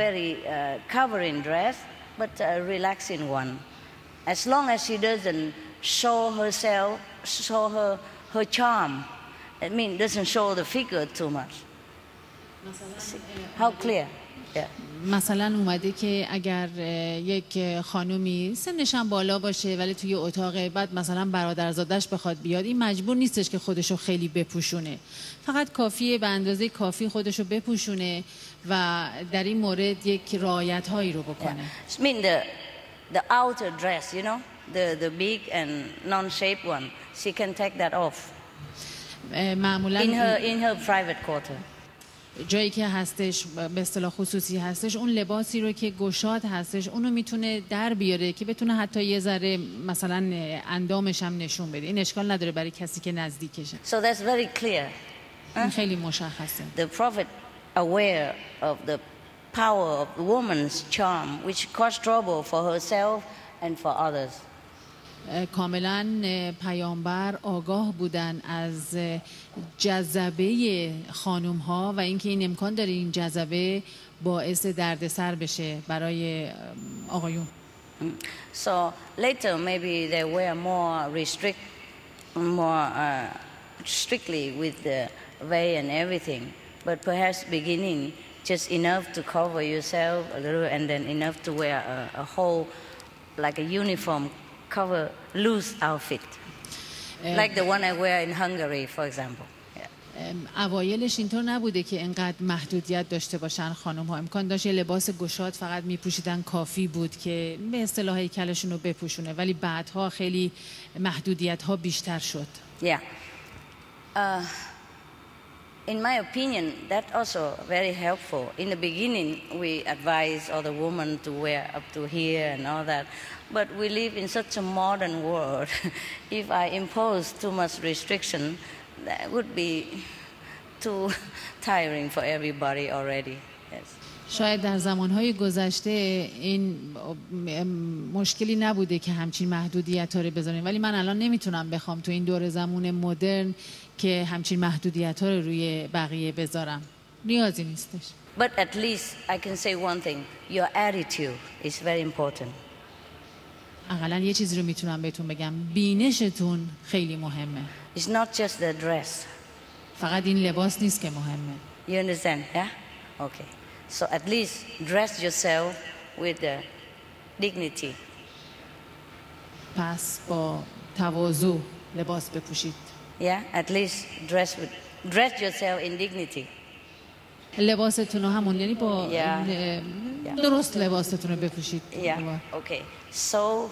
[SPEAKER 1] very covering dress, but a relaxing one. As long as she doesn't show herself, show her charm. I mean, doesn't show the figure too much. How clear? Yeah.
[SPEAKER 2] مثلا اومده که اگر یک خانومی سنش هم بالا باشه ولی توی اتاق بعد مثلا برادرزادش بخواد بیاد، این مجبور نیستش که خودشو خیلی بپوشونه، فقط کافیه به اندازه کافی خودشو بپوشونه و در این مورد یک رعایت هایی رو بکنه.
[SPEAKER 1] I mean the outer dress, you know, the big and non-shaped one, she can take that off.
[SPEAKER 2] معمولا
[SPEAKER 1] in her private quarter.
[SPEAKER 2] جایی که هستش به اصطلاح خصوصی هستش، اون لباسی رو که گشاد هستش اونو میتونه در بیاره که بتونه حتی یه ذره مثلا اندامش هم نشون بده. این اشکال نداره برای کسی که نزدیکشه.
[SPEAKER 1] So that's very clear.
[SPEAKER 2] این خیلی مشخصه.
[SPEAKER 1] The Prophet aware of the power of the woman's charm, which caused trouble for herself and for others.
[SPEAKER 2] کاملا پیامبر آگاه بودن از جذبه خانوم ها و اینکه این امکان داره این جذبه باعث دردسر بشه برای آقایون.
[SPEAKER 1] So later maybe they were more strictly with the way and everything, but perhaps beginning just enough to cover yourself a little and then enough to wear a whole like a uniform cover loose outfit, like the one I wear in Hungary, for example.
[SPEAKER 2] اوایلش اینطور نبوده که انقدر محدودیت داشته باشن خانم ها. امکان داشت یه لباس گشاد فقط میپوشیدن کافی بود که به اصطلاح هیکلشون رو بپوشونه، ولی بعدها خیلی محدودیت ها بیشتر شد.
[SPEAKER 1] Yeah. In my opinion, that also very helpful. In the beginning, we advise all the women to wear up to here and all that. But we live in such a modern world. If I impose too much restriction, that would be too tiring for everybody already. Yes.
[SPEAKER 2] شاید در زمانهای گذشته این مشکلی نبوده که همچین محدودیت ها رو بذاریم، ولی من الان نمیتونم بخوام تو این دور زمان مدرن که همچین محدودیت ها رو روی بقیه بذارم. نیازی نیستش.
[SPEAKER 1] But at least I can say one thing. Your attitude is very important.
[SPEAKER 2] اقلا یه چیزی رو میتونم بهتون بگم، بینشتون خیلی مهمه.
[SPEAKER 1] It's not just the dress.
[SPEAKER 2] فقط این لباس نیست که مهمه.
[SPEAKER 1] You understand? Yeah? Okay. So at least dress yourself with the dignity.
[SPEAKER 2] پس با تواضع لباس بپوشید.
[SPEAKER 1] Yeah? At least dress yourself in dignity.
[SPEAKER 2] لباستون رو همون، یعنی با درست لباستون رو بپوشید.
[SPEAKER 1] Yeah. Okay. So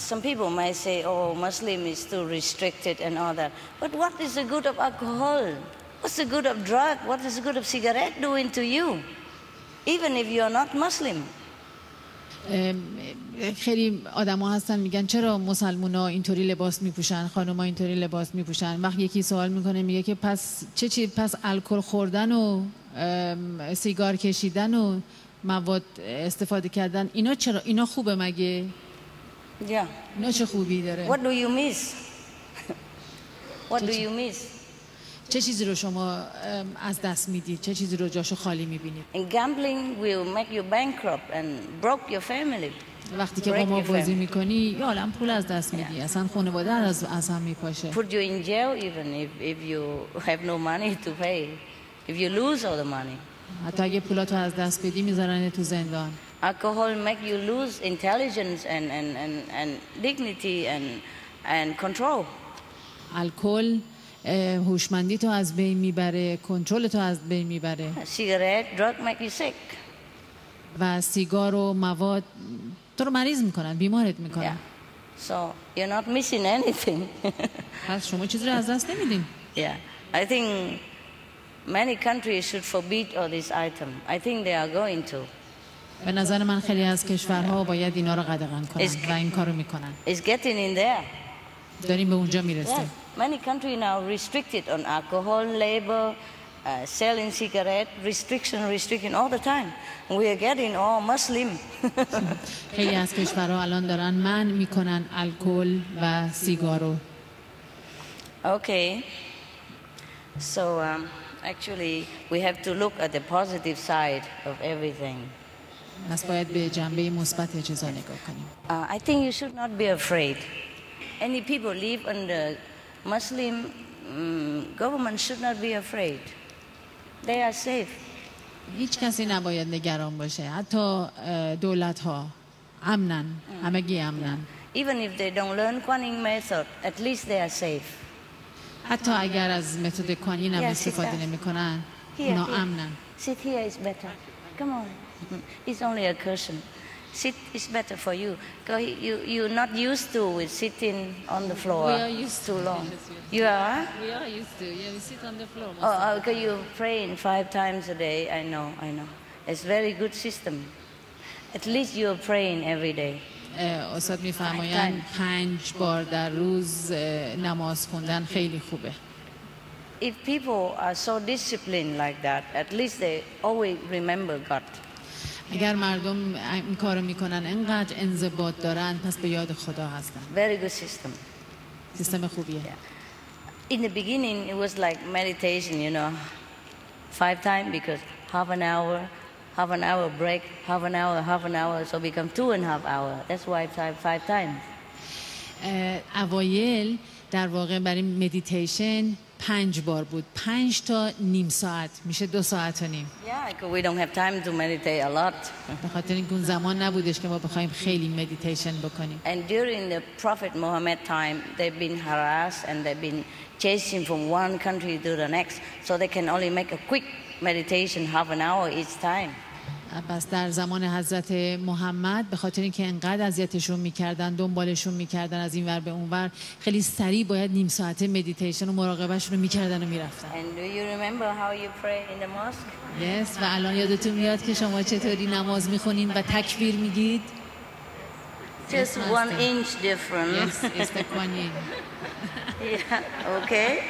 [SPEAKER 1] some people might say, oh, Muslim is too restricted and all that. But what is the good of alcohol? What's the good of drug? What is the good of cigarette doing to you? Even if you are not Muslim.
[SPEAKER 2] خیلی آدم ها هستن میگن چرا مسلمون ها اینطوری لباس میپوشن، خانم ها اینطوری لباس میپوشن. وقتی یکی سوال میکنه میگه که پس پس الکل خوردن و سیگار کشیدن و مواد استفاده کردن اینا چرا؟ اینا خوبه مگه؟
[SPEAKER 1] Yeah.
[SPEAKER 2] اینا چه خوبی داره؟
[SPEAKER 1] What do you miss? What do you miss?
[SPEAKER 2] چه چیزی رو شما از دست میدید؟ چه چیزی رو جاشو خالی میبینید؟
[SPEAKER 1] And gambling will make you bankrupt and broke your family.
[SPEAKER 2] وقتی که با ما بازی میکنی یا عالم پول از دست میدی، اصلا خانواده از هم میپاشه.
[SPEAKER 1] Put you in jail even if you have no money to pay. If you lose all the money.
[SPEAKER 2] حتی اگه پولاتو از دست بدی میذارن تو زندان.
[SPEAKER 1] Alcohol make you lose intelligence and dignity and control.
[SPEAKER 2] الکل هوشمندی تو از بین میبره، کنترل تو از بین میبره.
[SPEAKER 1] Cigarette, drug make you sick.
[SPEAKER 2] و سیگار و مواد تو رو مریض میکنن، بیمارت میکنن.
[SPEAKER 1] Yeah. So you're not missing anything.
[SPEAKER 2] پس شما چیزی رو از دست نمیدین.
[SPEAKER 1] Yeah. I think many countries should forbid all these items. I think they are going to.
[SPEAKER 2] به نظر من خیلی از کشورها باید اینا رو قدغن کنن و این کارو میکنن.
[SPEAKER 1] It's getting in there.
[SPEAKER 2] داریم به اونجا میرسیم.
[SPEAKER 1] Yes. Many countries now restricted on alcohol, labor, selling cigarette, restriction all the time. We are getting all Muslim.
[SPEAKER 2] خیلی از کشورها الان دارن منع میکنن الکل و سیگارو.
[SPEAKER 1] Okay. So actually we have to look at the positive side of everything.
[SPEAKER 2] پس باید به جنبه مثبت چیزا نگاه کنیم.
[SPEAKER 1] I think you should not be afraid. Any people live under Muslim government should not be afraid. They are safe.
[SPEAKER 2] هیچ کسی نباید نگران باشه. حتی دولت ها امنن، همگی امنن.
[SPEAKER 1] Even if they don't learn Kuan method, at least they are safe.
[SPEAKER 2] حتی اگر از متد کوانین هم استفاده نمی‌کنن، اونا امنن.
[SPEAKER 1] Sit here is better. Come on. It's only a cushion. Sit is better for you. You're not used to with sitting on the floor.
[SPEAKER 2] We are used
[SPEAKER 1] too long. You are?
[SPEAKER 2] We are used to. Yeah, we sit on the floor.
[SPEAKER 1] Oh, okay, you praying 5 times a day. I know. It's very good system. At least you're praying every day.
[SPEAKER 2] استاد میفرمایند 5 بار در روز نماز خوندن خیلی خوبه.
[SPEAKER 1] If people are so disciplined like that, at least they always remember God.
[SPEAKER 2] اگر مردم این کارو میکنن انقدر انضباط دارن پس به یاد خدا هستن.
[SPEAKER 1] Very good system.
[SPEAKER 2] سیستم خوبیه.
[SPEAKER 1] Yeah. In the beginning it was like meditation, 5 times because half an hour break, half an hour, so become 2.5 hours. That's why 5 times.
[SPEAKER 2] اوایل در واقع برای مدیتیشن 5 بار بود. 5 تا نیم ساعت میشه 2 ساعت و نیم.
[SPEAKER 1] Yeah, because we don't have time to meditate a lot.
[SPEAKER 2] به خاطر اینکه اون زمان نبودش که ما بخوایم خیلی مدیتیشن بکنیم.
[SPEAKER 1] And during the Prophet Muhammad time, they've been harassed and they've been chasing from one country to the next, so they can only make a quick meditation, half an hour each time.
[SPEAKER 2] پس در زمان حضرت محمد به خاطر اینکه انقدر اذیتشون میکردن، دنبالشون میکردن از این ور به اون ور، خیلی سریع باید نیم ساعته مدیتیشن و مراقبهشون رو میکردن و میرفتن.
[SPEAKER 1] And do you remember how you pray in the mosque?
[SPEAKER 2] Yes. و الان یادتون میاد که شما چطوری نماز میخونین و تکبیر میگید؟
[SPEAKER 1] Just 1 inch difference.
[SPEAKER 2] Yes, it's the Kuan Yin.
[SPEAKER 1] Yeah, okay.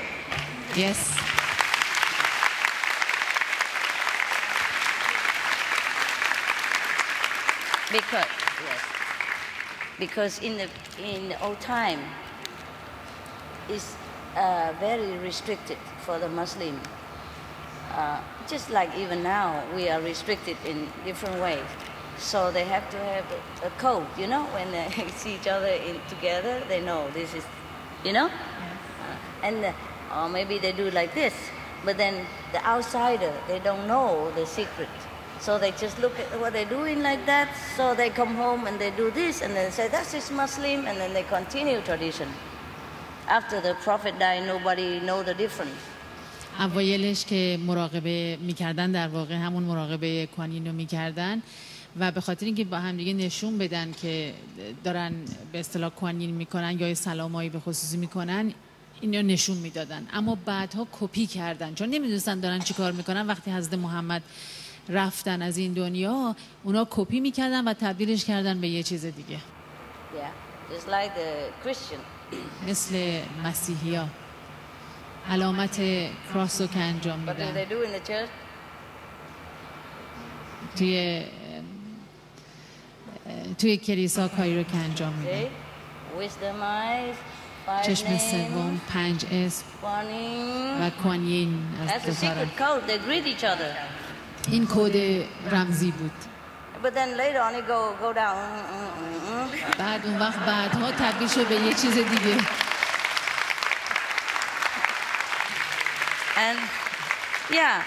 [SPEAKER 2] Yes.
[SPEAKER 1] Because in the old time, it's very restricted for the Muslim. Just like even now, we are restricted in different ways. So they have to have a code, you know, when they see each other together, they know this is, you know? And or maybe they do like this, but then the outsider, they don't know the secret. So they just look at what they're doing like that, so they come home and they do this, and then say, that's just Muslim, and then they continue tradition. After the Prophet died, nobody know the difference.
[SPEAKER 2] اوایلش که مراقبه میکردن، در واقع همون مراقبه کوان یین رو میکردن و به خاطر اینکه با هم دیگه نشون بدن که دارن به اصطلاح کوان یین میکنن یا سلامایی به خصوصی میکنن، اینو نشون میدادن. اما بعدها کپی کردن، چون نمیدونستن دارن چی کار میکنن. وقتی حضرت محمد رفتن از این دنیا، اونا کپی میکردن و تبدیلش کردن به یه چیز دیگه.
[SPEAKER 1] Yeah, just like the Christian.
[SPEAKER 2] مثل مسیحی‌ها علامت کراس رو که انجام
[SPEAKER 1] What do
[SPEAKER 2] میدن
[SPEAKER 1] they do in the church?
[SPEAKER 2] توی کلیسا کاری رو که انجام میدن.
[SPEAKER 1] Okay. Wisdom eyes, 5
[SPEAKER 2] چشم
[SPEAKER 1] names,
[SPEAKER 2] سوم، 5 اسم
[SPEAKER 1] Kuan Yin.
[SPEAKER 2] و کوان یین
[SPEAKER 1] That's
[SPEAKER 2] از
[SPEAKER 1] a
[SPEAKER 2] دو طرف.
[SPEAKER 1] secret code. They greet each other.
[SPEAKER 2] این کد رمزی بود.
[SPEAKER 1] But then later on, it go down.
[SPEAKER 2] بعد اون وقت بعدها تبدیل شد به یه چیز دیگه.
[SPEAKER 1] And yeah,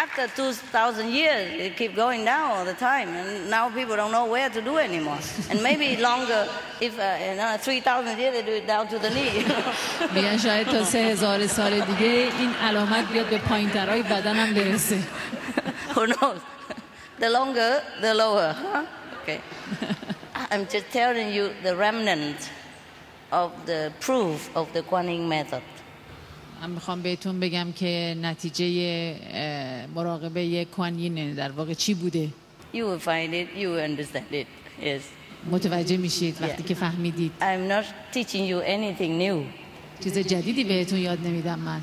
[SPEAKER 1] after 2,000 years, it keep going down all the time, and now people don't know where to do anymore. And maybe longer, if 3,000 years, they do it down to the knee.
[SPEAKER 2] میگن شاید تا 3000 سال دیگه این علامت بیاد به پایین‌ترهای بدنم برسه.
[SPEAKER 1] Who knows? The longer, the lower. Huh? Okay. I'm just telling you the remnant of the proof of the Kuan Yin method.
[SPEAKER 2] من میخوام بهتون بگم که نتیجه مراقبه کوان یین در واقع چی بوده.
[SPEAKER 1] You will find it, you will understand it. Yes.
[SPEAKER 2] متوجه میشید وقتی که فهمیدید.
[SPEAKER 1] I'm not teaching you anything new.
[SPEAKER 2] چیز جدیدی بهتون یاد نمیدم من.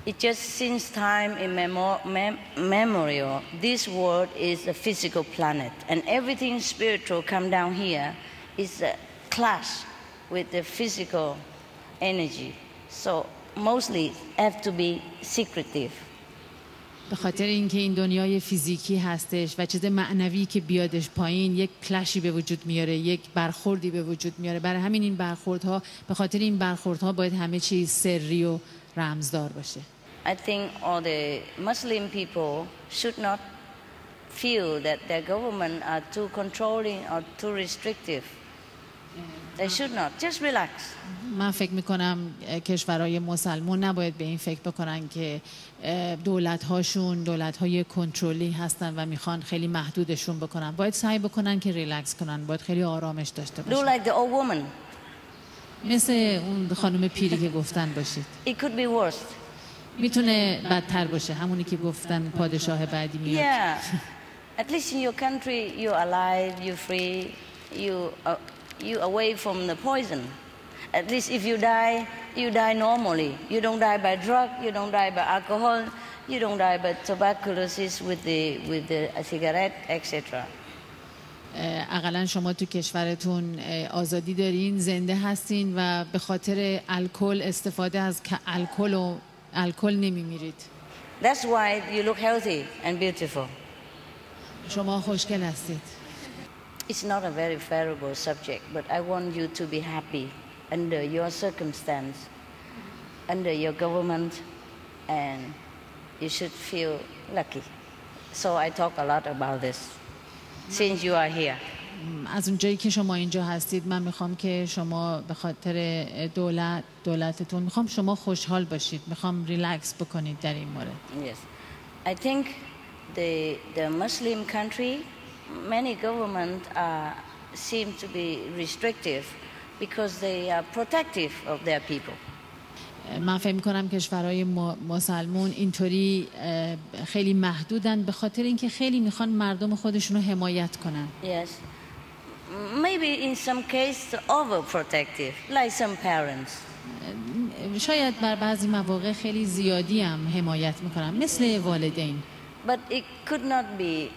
[SPEAKER 1] It just since time immemorial, this world is a physical planet, and everything spiritual come down here is a clash with the physical energy. So mostly have to be secretive.
[SPEAKER 2] به خاطر اینکه این دنیای فیزیکی هستش و چیز معنوی که بیادش پایین یک کلاشی به وجود میاره، یک برخوردی به وجود میاره. برای همین این برخوردها، به خاطر این برخوردها باید همه چیز سری و رمزدار باشه.
[SPEAKER 1] I think all the Muslim people should not feel that their government are too controlling or too restrictive. They should not. Just relax.
[SPEAKER 2] من فکر میکنم کشورهای مسلمان نباید به این فکر بکنن که دولت‌هاشون دولت‌های کنترلی هستن و میخوان خیلی محدودشون بکنن. باید سعی بکنن که ریلکس کنن. باید خیلی آرامش داشته
[SPEAKER 1] Do
[SPEAKER 2] باشن.
[SPEAKER 1] like the old woman.
[SPEAKER 2] مثل اون خانم پیری که گفتن باشید.
[SPEAKER 1] It could be worse.
[SPEAKER 2] میتونه بدتر باشه. همونی که گفتن پادشاه بعدی میاد.
[SPEAKER 1] Yeah. At least in your country, you're alive, you're free, you away from the poison. At least if you die normally. You don't die by drug, you don't die by alcohol, you don't die by tuberculosis with the cigarette, etc.
[SPEAKER 2] اقلا شما تو کشورتون آزادی دارین، زنده هستین و به خاطر الکل استفاده از الکل نمیمیرید.
[SPEAKER 1] That's why you look healthy and beautiful.
[SPEAKER 2] شما خوشگل هستید.
[SPEAKER 1] It's not a very favorable subject, but I want you to be happy under your circumstance. under your government, and you should feel lucky. So I talk a lot about this since you are here.
[SPEAKER 2] از اونجایی که شما اینجا هستید من میخوام که شما به خاطر دولتتون میخوام شما خوشحال باشید، میخوام ریلکس بکنید در این مورد.
[SPEAKER 1] Yes, I think the Muslim country, many government seem to be restrictive because they are protective of their people.
[SPEAKER 2] من فکر می‌کنم کشورهای مسلمون اینطوری خیلی محدودن به خاطر اینکه خیلی میخوان مردم خودشون رو حمایت کنن.
[SPEAKER 1] Yes, maybe in some case overprotective, like some parents.
[SPEAKER 2] شاید بر بعضی مواقع خیلی زیادی هم حمایت میکنن مثل والدین.
[SPEAKER 1] But it could not be.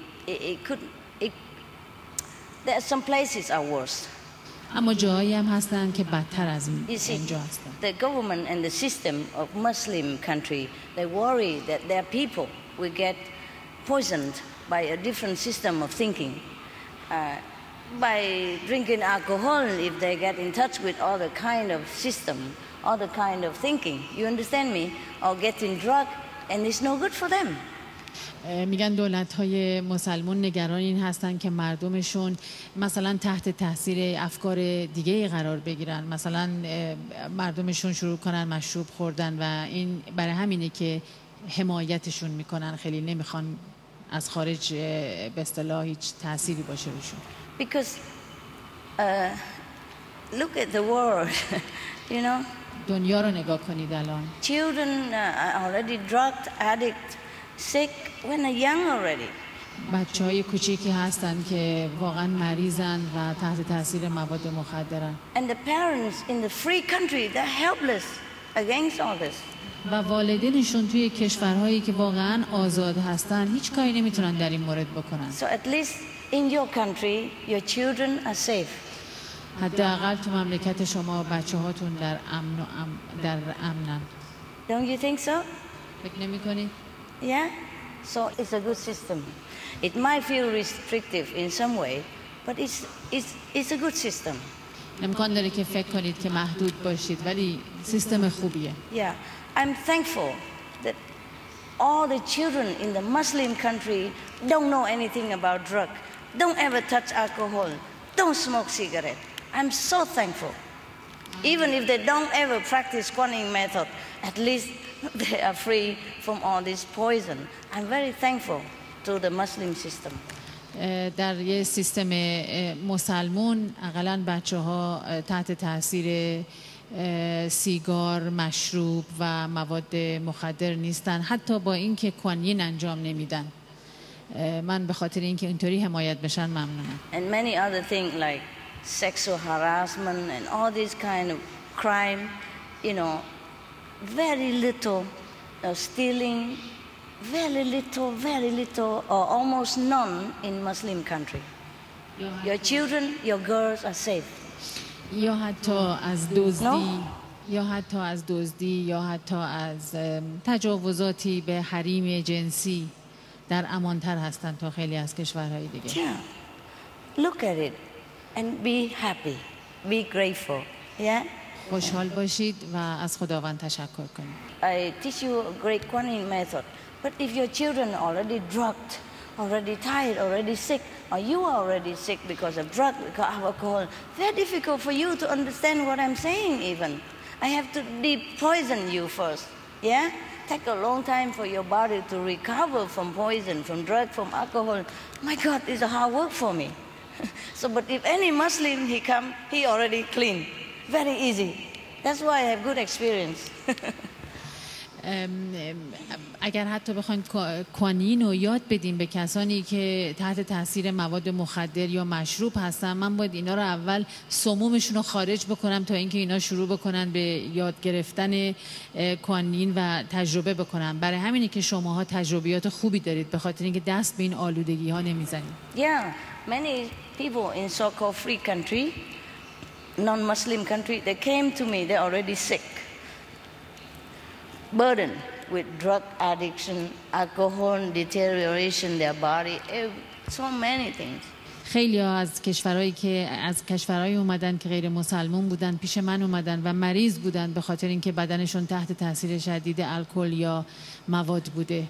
[SPEAKER 1] There are some places are worse.
[SPEAKER 2] اما جاهایی هم هستن که بدتر از اینجا هستن.
[SPEAKER 1] The government and the system of Muslim country, they worry that their people will get poisoned by a different system of thinking. By drinking alcohol, if they get in touch with other kind of system, other kind of thinking, you understand me? Or getting drug, and it's no good for them.
[SPEAKER 2] میگن دولت‌های مسلمان نگران این هستن که مردمشون مثلا تحت تاثیر افکار دیگه قرار بگیرن، مثلا مردمشون شروع کنن مشروب خوردن و این برای همینه که حمایتشون میکنن، خیلی نمیخوان از خارج به اصطلاح هیچ تأثیری باشه روشون.
[SPEAKER 1] Because look at the world, you know.
[SPEAKER 2] دنیا رو نگاه کنید الان.
[SPEAKER 1] Children are already drugged, addict, sick when they're young already.
[SPEAKER 2] بچه‌های کوچیکی هستن که واقعا مریضن و تحت تاثیر مواد مخدرن.
[SPEAKER 1] And the parents in the free country, they're helpless against all this.
[SPEAKER 2] و والدینشون توی کشورهایی که واقعا آزاد هستن هیچ کاری نمیتونن در این مورد بکنن.
[SPEAKER 1] So at least in your country, your children are safe.
[SPEAKER 2] حداقل تو مملکت شما بچه‌هاتون در امنن.
[SPEAKER 1] Don't you think so?
[SPEAKER 2] فکر نمی‌کنید؟
[SPEAKER 1] Yeah? So it's a good system. It might feel restrictive in some way, but it's a good system.
[SPEAKER 2] امکان داره که فکر کنید که محدود باشید ولی سیستم خوبیه.
[SPEAKER 1] Yeah. I'm thankful that all the children in the Muslim country don't know anything about drug, don't ever touch alcohol, don't smoke cigarette. I'm so thankful. Even if they don't ever practice Kuan-Yin method, at least they are free from all this poison. I'm very thankful to the Muslim system.
[SPEAKER 2] در یه سیستم مسلمون اقلاً بچه‌ها تحت تاثیر سیگار، مشروب و مواد مخدر نیستن، حتی با اینکه کوانین انجام نمیدن. من به خاطر اینکه اینطوری حمایت بشن ممنونم.
[SPEAKER 1] And many other things like sexual harassment and all this kind of crime, you know, very little stealing, very little or almost none in Muslim country. Your children, your girls are safe.
[SPEAKER 2] یا حتی از دزدی یا حتی از تجاوزاتی به حریم جنسی در امانتر هستن تا خیلی از کشورهای دیگه.
[SPEAKER 1] Yeah. Look at it and be happy, be grateful. Yeah.
[SPEAKER 2] خوشحال باشید و از خداوند تشکر کنید.
[SPEAKER 1] I teach you a great Kuan-Yin method, but if your children are already drugged, already tired, already sick, or you are already sick because of drug, because of alcohol, very difficult for you to understand what I'm saying even. I have to de-poison you first, yeah? Take a long time for your body to recover from poison, from drug, from alcohol. My God, it's a hard work for me. So, but if any Muslim, he already clean. Very easy. That's why I have good experience.
[SPEAKER 2] اگر حتی بخواید کوانین رو یاد بدیم به کسانی که تحت تاثیر مواد مخدر یا مشروب هستن، من باید اینا رو اول سمومشون رو خارج بکنم تا اینکه اینا شروع بکنن به یاد گرفتن کوانین و تجربه بکنن. برای همینه که شماها تجربیات خوبی دارید، به خاطر اینکه دست به این آلودگی ها نمیزنید.
[SPEAKER 1] Yeah, many people in so-called free country, non-Muslim country, they came to me, they're already sick, burdened with drug addiction, alcohol, deterioration, their body, so many things.
[SPEAKER 2] خیلی ها از کشورهایی اومدن که غیر مسلمان بودن، پیش من اومدن و مریض بودن به خاطر اینکه بدنشون تحت تاثیر شدید الکل یا مواد بوده.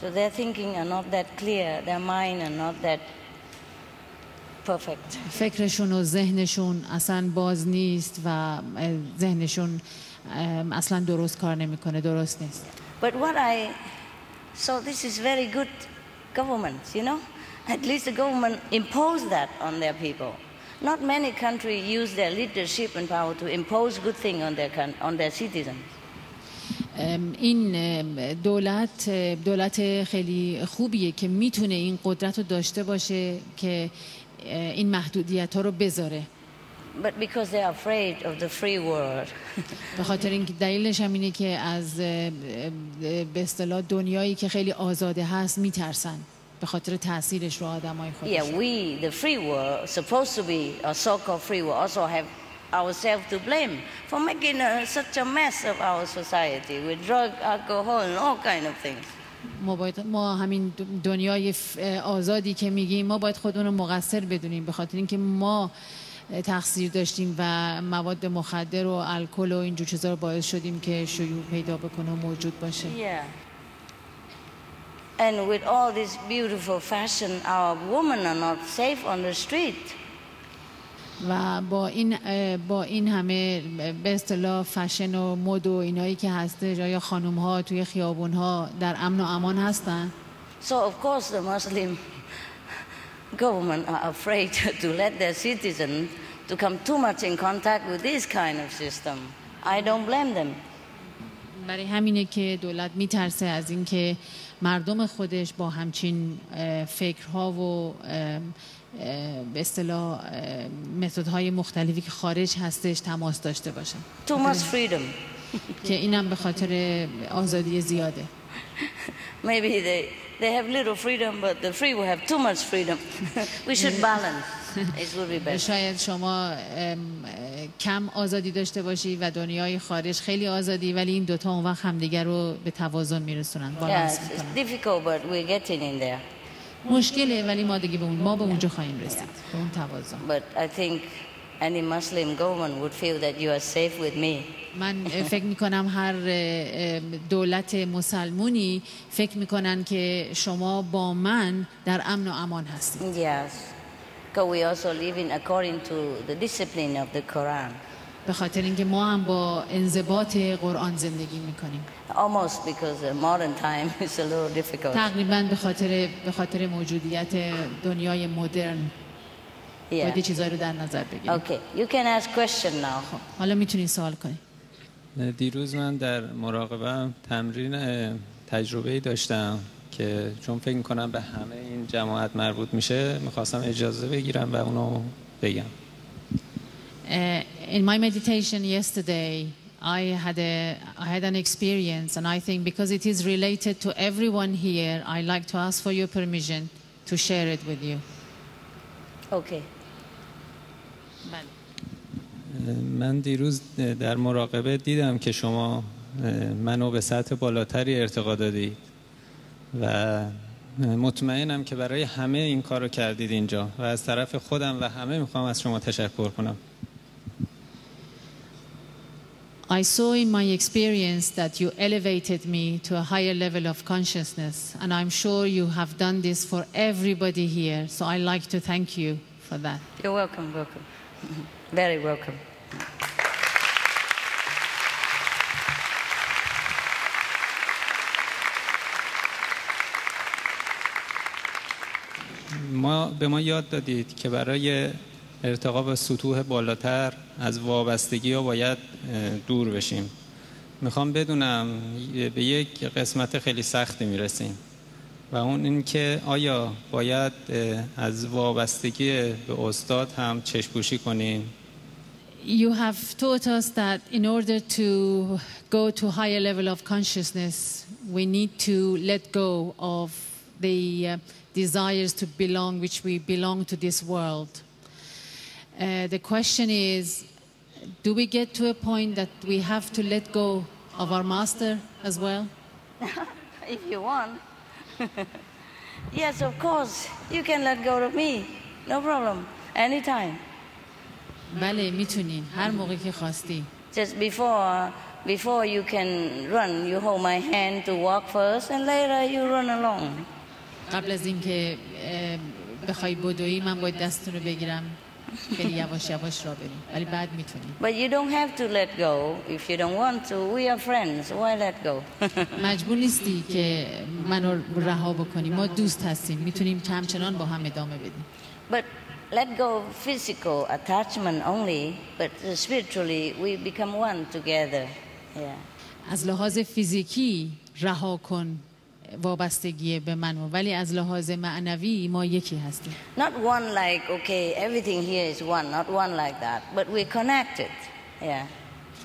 [SPEAKER 1] So their thinking are not that clear, their mind are not that perfect.
[SPEAKER 2] فکرشون و ذهنشون اصلا باز نیست و ذهنشون اصلا درست کار نمیکنه، درست نیست.
[SPEAKER 1] But so this is very good government, you know? At least the government impose that on their people. Not many countries use their leadership and power to impose good thing on their citizens.
[SPEAKER 2] این دولت خیلی خوبیه که میتونه این قدرت رو داشته باشه که این محدودیت ها رو بذاره.
[SPEAKER 1] But because they are afraid of the free world.
[SPEAKER 2] به خاطر اینکه دلیلش هم اینه که از به اصطلاح دنیایی که خیلی آزاده هست میترسن به خاطر تاثیرش رو آدمای خودشون.
[SPEAKER 1] Yeah, we the free world supposed to be a so-called free world also have ourselves to blame for making such a mess of our society with drug, alcohol and all kind of things.
[SPEAKER 2] ما همین دنیای آزادی که میگیم ما باید خودمون رو مقصر بدونیم به خاطر اینکه ما تقصیر داشتیم و مواد مخدر و الکل و اینجور چیزا رو باعث شدیم که شیوع پیدا بکنه و موجود باشه.
[SPEAKER 1] Yeah. And with all this beautiful fashion, our women are not safe on the street.
[SPEAKER 2] و با این همه به اصطلاح فشن و مد و اینایی که هسته جای خانم ها توی خیابون ها در امن و امان هستن.
[SPEAKER 1] So of course the Muslim government are afraid to let their citizens to come too much in contact with this kind of system. I don't blame them.
[SPEAKER 2] برای همینه که دولت میترسه از اینکه مردم خودش با همچین فکرها و به اصطلاح متدهای مختلفی که خارج هستش تماس داشته باشن.
[SPEAKER 1] Too much freedom.
[SPEAKER 2] که اینم به خاطر آزادی زیاده.
[SPEAKER 1] Maybe they have little freedom, but the free will have too much freedom. We should balance. It would be better.
[SPEAKER 2] شاید شما کم آزادی داشته باشی و دنیای خارج خیلی آزادی ولی این دوتا اون وقت همدیگر رو به توازن میرسونن.
[SPEAKER 1] Yes, it's difficult, but we're getting in there.
[SPEAKER 2] مشکله ولی ما دیگه ما به اونجا خواهیم رسید به اون توازن.
[SPEAKER 1] But I think any Muslim government would feel that you are safe with me.
[SPEAKER 2] من فکر میکنم هر دولت مسلمونی فکر میکنن که شما با من در امن و امان هستید.
[SPEAKER 1] Yes, because we also live in according to the discipline of the Quran.
[SPEAKER 2] به خاطر اینکه ما هم با انضباط قرآن زندگی میکنیم.
[SPEAKER 1] Almost because modern time is a little difficult.
[SPEAKER 2] تقریبا به خاطر موجودیت دنیای مدرن. باید چیزایی رو در نظر بگیریم.
[SPEAKER 1] Okay, you can ask question now.
[SPEAKER 2] حالا میتونید سوال کنید.
[SPEAKER 7] دیروز من در مراقبه تمرین تجربه‌ای داشتم که چون فکر می‌کنم به همه این جماعت مربوط میشه می‌خواستم اجازه بگیرم و اونو بگم.
[SPEAKER 2] In my meditation yesterday, I had an experience, and I think because it is related to everyone here, I like to ask for your permission to share it with you.
[SPEAKER 1] Okay.
[SPEAKER 7] من دیروز در مراقبه دیدم که شما منو به سطح بالاتری ارتقا دادید و مطمئنم که برای همه این کارو کردید اینجا و از طرف خودم و همه میخوام از شما تشکر کنم.
[SPEAKER 2] I saw in my experience that you elevated me to a higher level of consciousness, and I'm sure you have done this for everybody here, so I like to thank you for that.
[SPEAKER 1] You're welcome, welcome. Very welcome.
[SPEAKER 7] به ما یاد دادید که برای ارتقا به سطوح بالاتر از وابستگی ها باید دور بشیم. میخوام بدونم به یک قسمت خیلی سختی میرسیم و اون این که آیا باید از وابستگی به استاد هم چشم‌پوشی کنیم؟
[SPEAKER 2] You have taught us that in order to go to a higher level of consciousness, we need to let go of the desires to belong, which we belong to this world. The question is, do we get to a point that we have to let go of our master as well?
[SPEAKER 1] If you want. Yes, of course. You can let go of me. No problem. Anytime.
[SPEAKER 2] بله میتونین هر موقع که خواستی.
[SPEAKER 1] Just before you can run, you hold my hand to walk first, and later you run along.
[SPEAKER 2] قبل از اینکه بخوای بدویی من باید دستتون رو بگیرم خیلی یواش یواش را بریم ولی بعد میتونیم.
[SPEAKER 1] But you don't have to let go if you don't want to. We are friends. Why let go?
[SPEAKER 2] مجبور نیستی که منو رها بکنی. ما دوست هستیم. میتونیم همچنان با هم ادامه بدیم.
[SPEAKER 1] But let go of physical attachment only, but spiritually we become one together. Yeah.
[SPEAKER 2] از لحاظ فیزیکی رها کن وابستگی به منو ولی از لحاظ معنوی ما یکی هستیم.
[SPEAKER 1] Not one like okay everything here is one, not one like that, but we're connected. Yeah.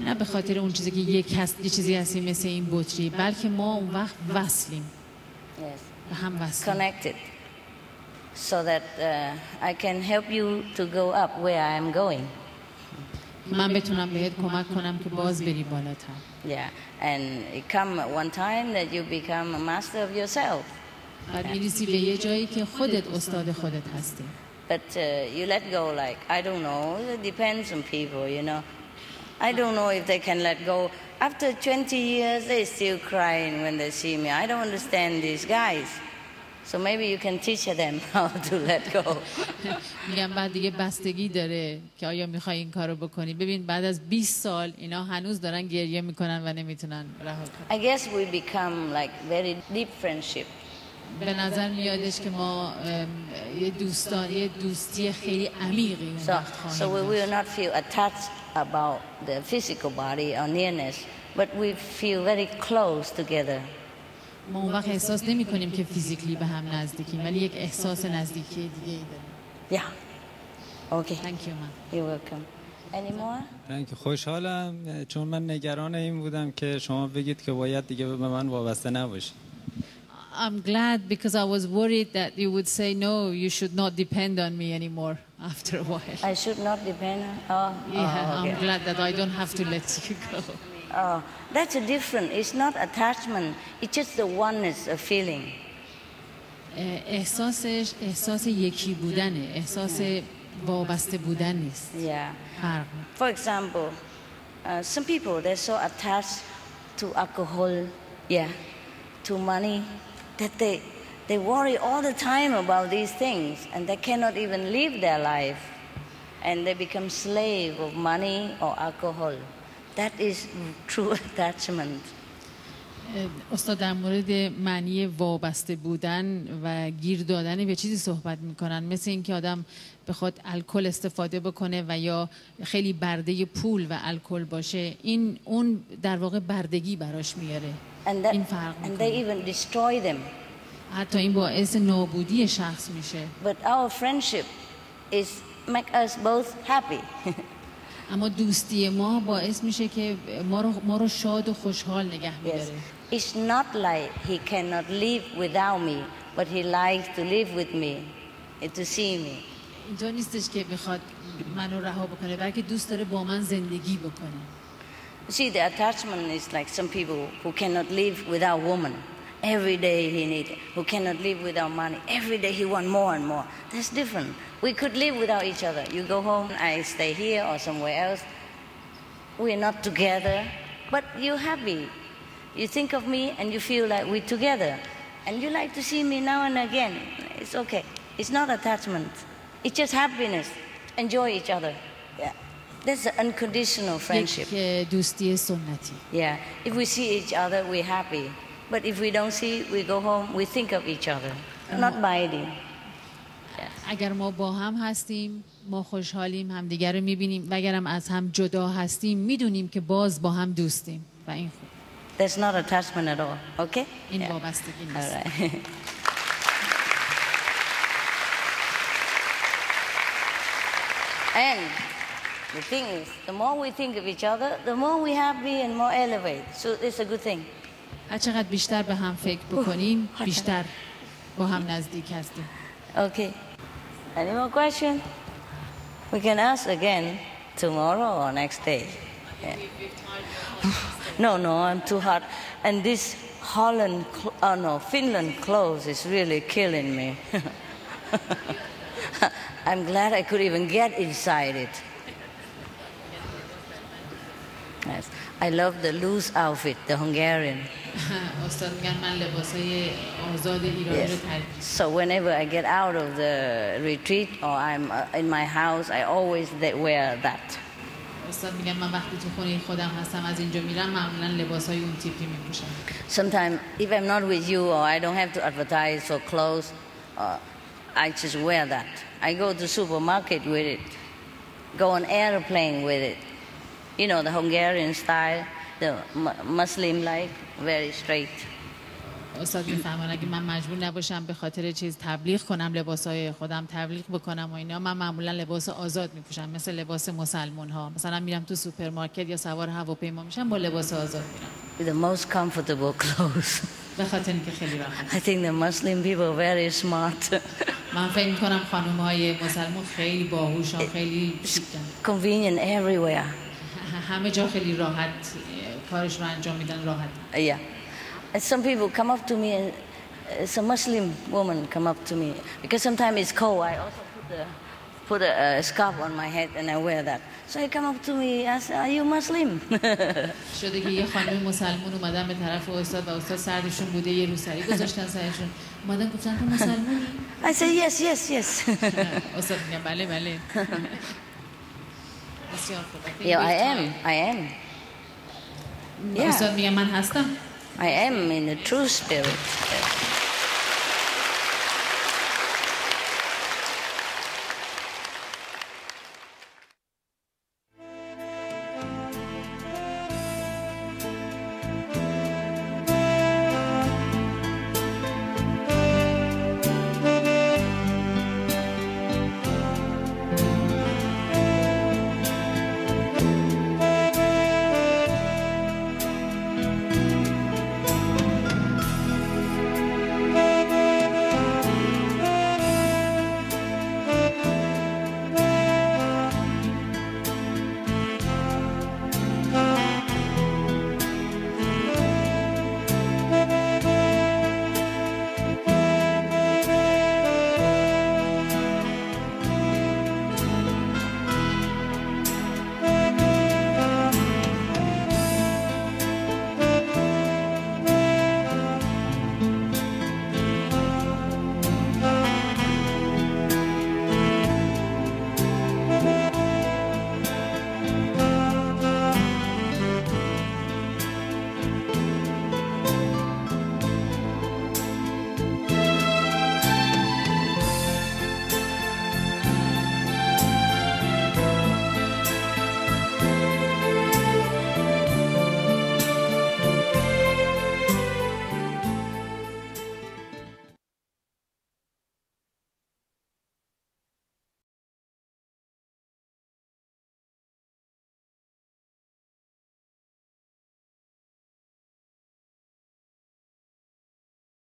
[SPEAKER 2] نه به خاطر اون چیزی که یه چیزی هستیم مثل این بطری بلکه ما اون وقت وصلیم.
[SPEAKER 1] Yes.
[SPEAKER 2] به هم وصلیم.
[SPEAKER 1] Connected. So that I can help you to go up where I am going.
[SPEAKER 2] من بتونم بهت کمک کنم که باز بری بالاتر.
[SPEAKER 1] Yeah, and it come one time that you become a master of yourself.
[SPEAKER 2] بعد میرسی به یه جایی که خودت استاد خودت هستی.
[SPEAKER 1] But you let go like I don't know. It depends on people, you know. I don't know if they can let go. After 20 years, they're still crying when they see me. I don't understand these guys. So maybe you can teach them how to let go.
[SPEAKER 2] میگم بعد دیگه بستگی داره که آیا میخوای این کارو بکنی. ببین بعد از 20 سال اینا هنوز دارن گریه میکنن و نمیتونن رها کنن.
[SPEAKER 1] I guess we become like very deep friendship.
[SPEAKER 2] به نظر میادش که ما یه دوستی خیلی عمیقی اون وقت خواهیم.
[SPEAKER 1] So we will not feel attached about the physical body or nearness, but we feel very close together.
[SPEAKER 2] ما اون وقت احساس نمی کنیم که فیزیکلی به هم نزدیکیم ولی یک احساس نزدیکی دیگه ای داریم.
[SPEAKER 1] Yeah. Okay.
[SPEAKER 2] Thank you man.
[SPEAKER 1] You're welcome. Any more?
[SPEAKER 7] خوشحالم چون من نگران این بودم که شما بگید که باید دیگه به من وابسته نباشید.
[SPEAKER 2] I'm glad because I was worried that you would say no, you should not depend on me anymore after a while.
[SPEAKER 1] I should not depend on. Oh,
[SPEAKER 2] yeah,
[SPEAKER 1] okay.
[SPEAKER 2] I'm glad that I don't have to let you go.
[SPEAKER 1] Oh, that's a different. It's not attachment. It's just the oneness of feeling.
[SPEAKER 2] احساسش احساس یکی بودنه. احساس وابسته بودن نیست.
[SPEAKER 1] Yeah.
[SPEAKER 2] فرق.
[SPEAKER 1] For example, some people they're so attached to alcohol, yeah, to money, that they worry all the time about these things, and they cannot even live their life, and they become slave of money or alcohol. That is true attachment.
[SPEAKER 2] استاد در مورد معنی وابسته بودن و گیر دادن به چیزی صحبت میکنن مثل اینکه آدم بخواد الکل استفاده بکنه و یا خیلی برده پول و الکل باشه اون در واقع بردگی براش میاره. این فرق
[SPEAKER 1] and they even destroy them.
[SPEAKER 2] حتی این باعث نابودی شخص میشه.
[SPEAKER 1] But our friendship is make us both happy.
[SPEAKER 2] اما دوستی ما باعث میشه که ما رو شاد و خوشحال نگه میداره.
[SPEAKER 1] It's not like he cannot live without me, but he likes to live with me, to see me.
[SPEAKER 2] اینطور نیستش که بخواد منو رها بکنه بلکه دوست داره با من زندگی بکنه.
[SPEAKER 1] See, the attachment is like some people who cannot live without woman. Every day he needs, who cannot live without money. Every day he wants more and more. That's different. We could live without each other. You go home, I stay here or somewhere else. We're not together, but you're happy. You think of me and you feel like we're together. And you like to see me now and again. It's okay. It's not attachment. It's just happiness. Enjoy each other. Yeah. That's an unconditional friendship.
[SPEAKER 2] دوستی سنتی.
[SPEAKER 1] Yeah. If we see each other, we're happy. But if we don't see, we go home, we think of each other. Not biting.
[SPEAKER 2] اگر ما با هم هستیم ما خوشحالیم همدیگر رو میبینیم و اگرم از هم جدا هستیم میدونیم که باز با هم دوستیم و این خوب.
[SPEAKER 1] That's not attachment at all. Okay?
[SPEAKER 2] این وابستگی نیست.
[SPEAKER 1] All right. And the thing is, the more we think of each other, the more we're happy and more elevate. So it's a good thing.
[SPEAKER 2] هر چقدر بیشتر به هم فکر بکنیم بیشتر با هم نزدیک هستیم.
[SPEAKER 1] Okay. Any more questions? We can ask again tomorrow or next day. Yeah. No, I'm too hot. And this Finland clothes is really killing me. I'm glad I could even get inside it. Yes. I love the loose outfit, the Hungarian.
[SPEAKER 2] استاد میگن من لباسای آزاد ایرانی رو
[SPEAKER 1] So whenever I get out of the retreat or I'm in my house, I always wear that.
[SPEAKER 2] استاد میگن من وقتی تو خونه خودم هستم از اینجا میرم معمولا لباسای اون تیپی میپوشم.
[SPEAKER 1] Sometimes if I'm not with you or I don't have to advertise for clothes, I just wear that. I go to supermarket with it, go on airplane with it. You know, the Hungarian style, the Muslim-like, very straight.
[SPEAKER 2] استاد میفهمن اگه من مجبور نباشم به خاطر چیز تبلیغ کنم لباسای خودم تبلیغ بکنم و اینا، من معمولا لباس آزاد میپوشم مثل لباس مسلمان ها. مثلا میرم تو سوپرمارکت یا سوار هواپیما میشم با لباس آزاد میرم.
[SPEAKER 1] With the most comfortable clothes.
[SPEAKER 2] به خاطر اینکه خیلی راحت.
[SPEAKER 1] I think the Muslim people are very smart.
[SPEAKER 2] من فکر میکنم خانم های مسلمان خیلی باهوشن، خیلی شیکن.
[SPEAKER 1] Convenient everywhere.
[SPEAKER 2] همه جا خیلی راحت کارش رو انجام میدن، راحت.
[SPEAKER 1] Yeah. And some people come up to me, and it's a Muslim woman come up to me because sometimes it's cold. I also put a scarf on my head and I wear that. So he come up to me and say, "Are you Muslim?"
[SPEAKER 2] شده که یه خانم مسلمان اومدن به طرف استاد و استاد سردشون بوده، یه روسری گذاشتن سرشون، اومدن گفتن تو مسلمانی؟
[SPEAKER 1] I say yes, yes, yes.
[SPEAKER 2] استاد میگن بله بله. بسیار خوب.
[SPEAKER 1] Yeah, I am.
[SPEAKER 2] استاد میگن من هستم.
[SPEAKER 1] I am in the true spirit.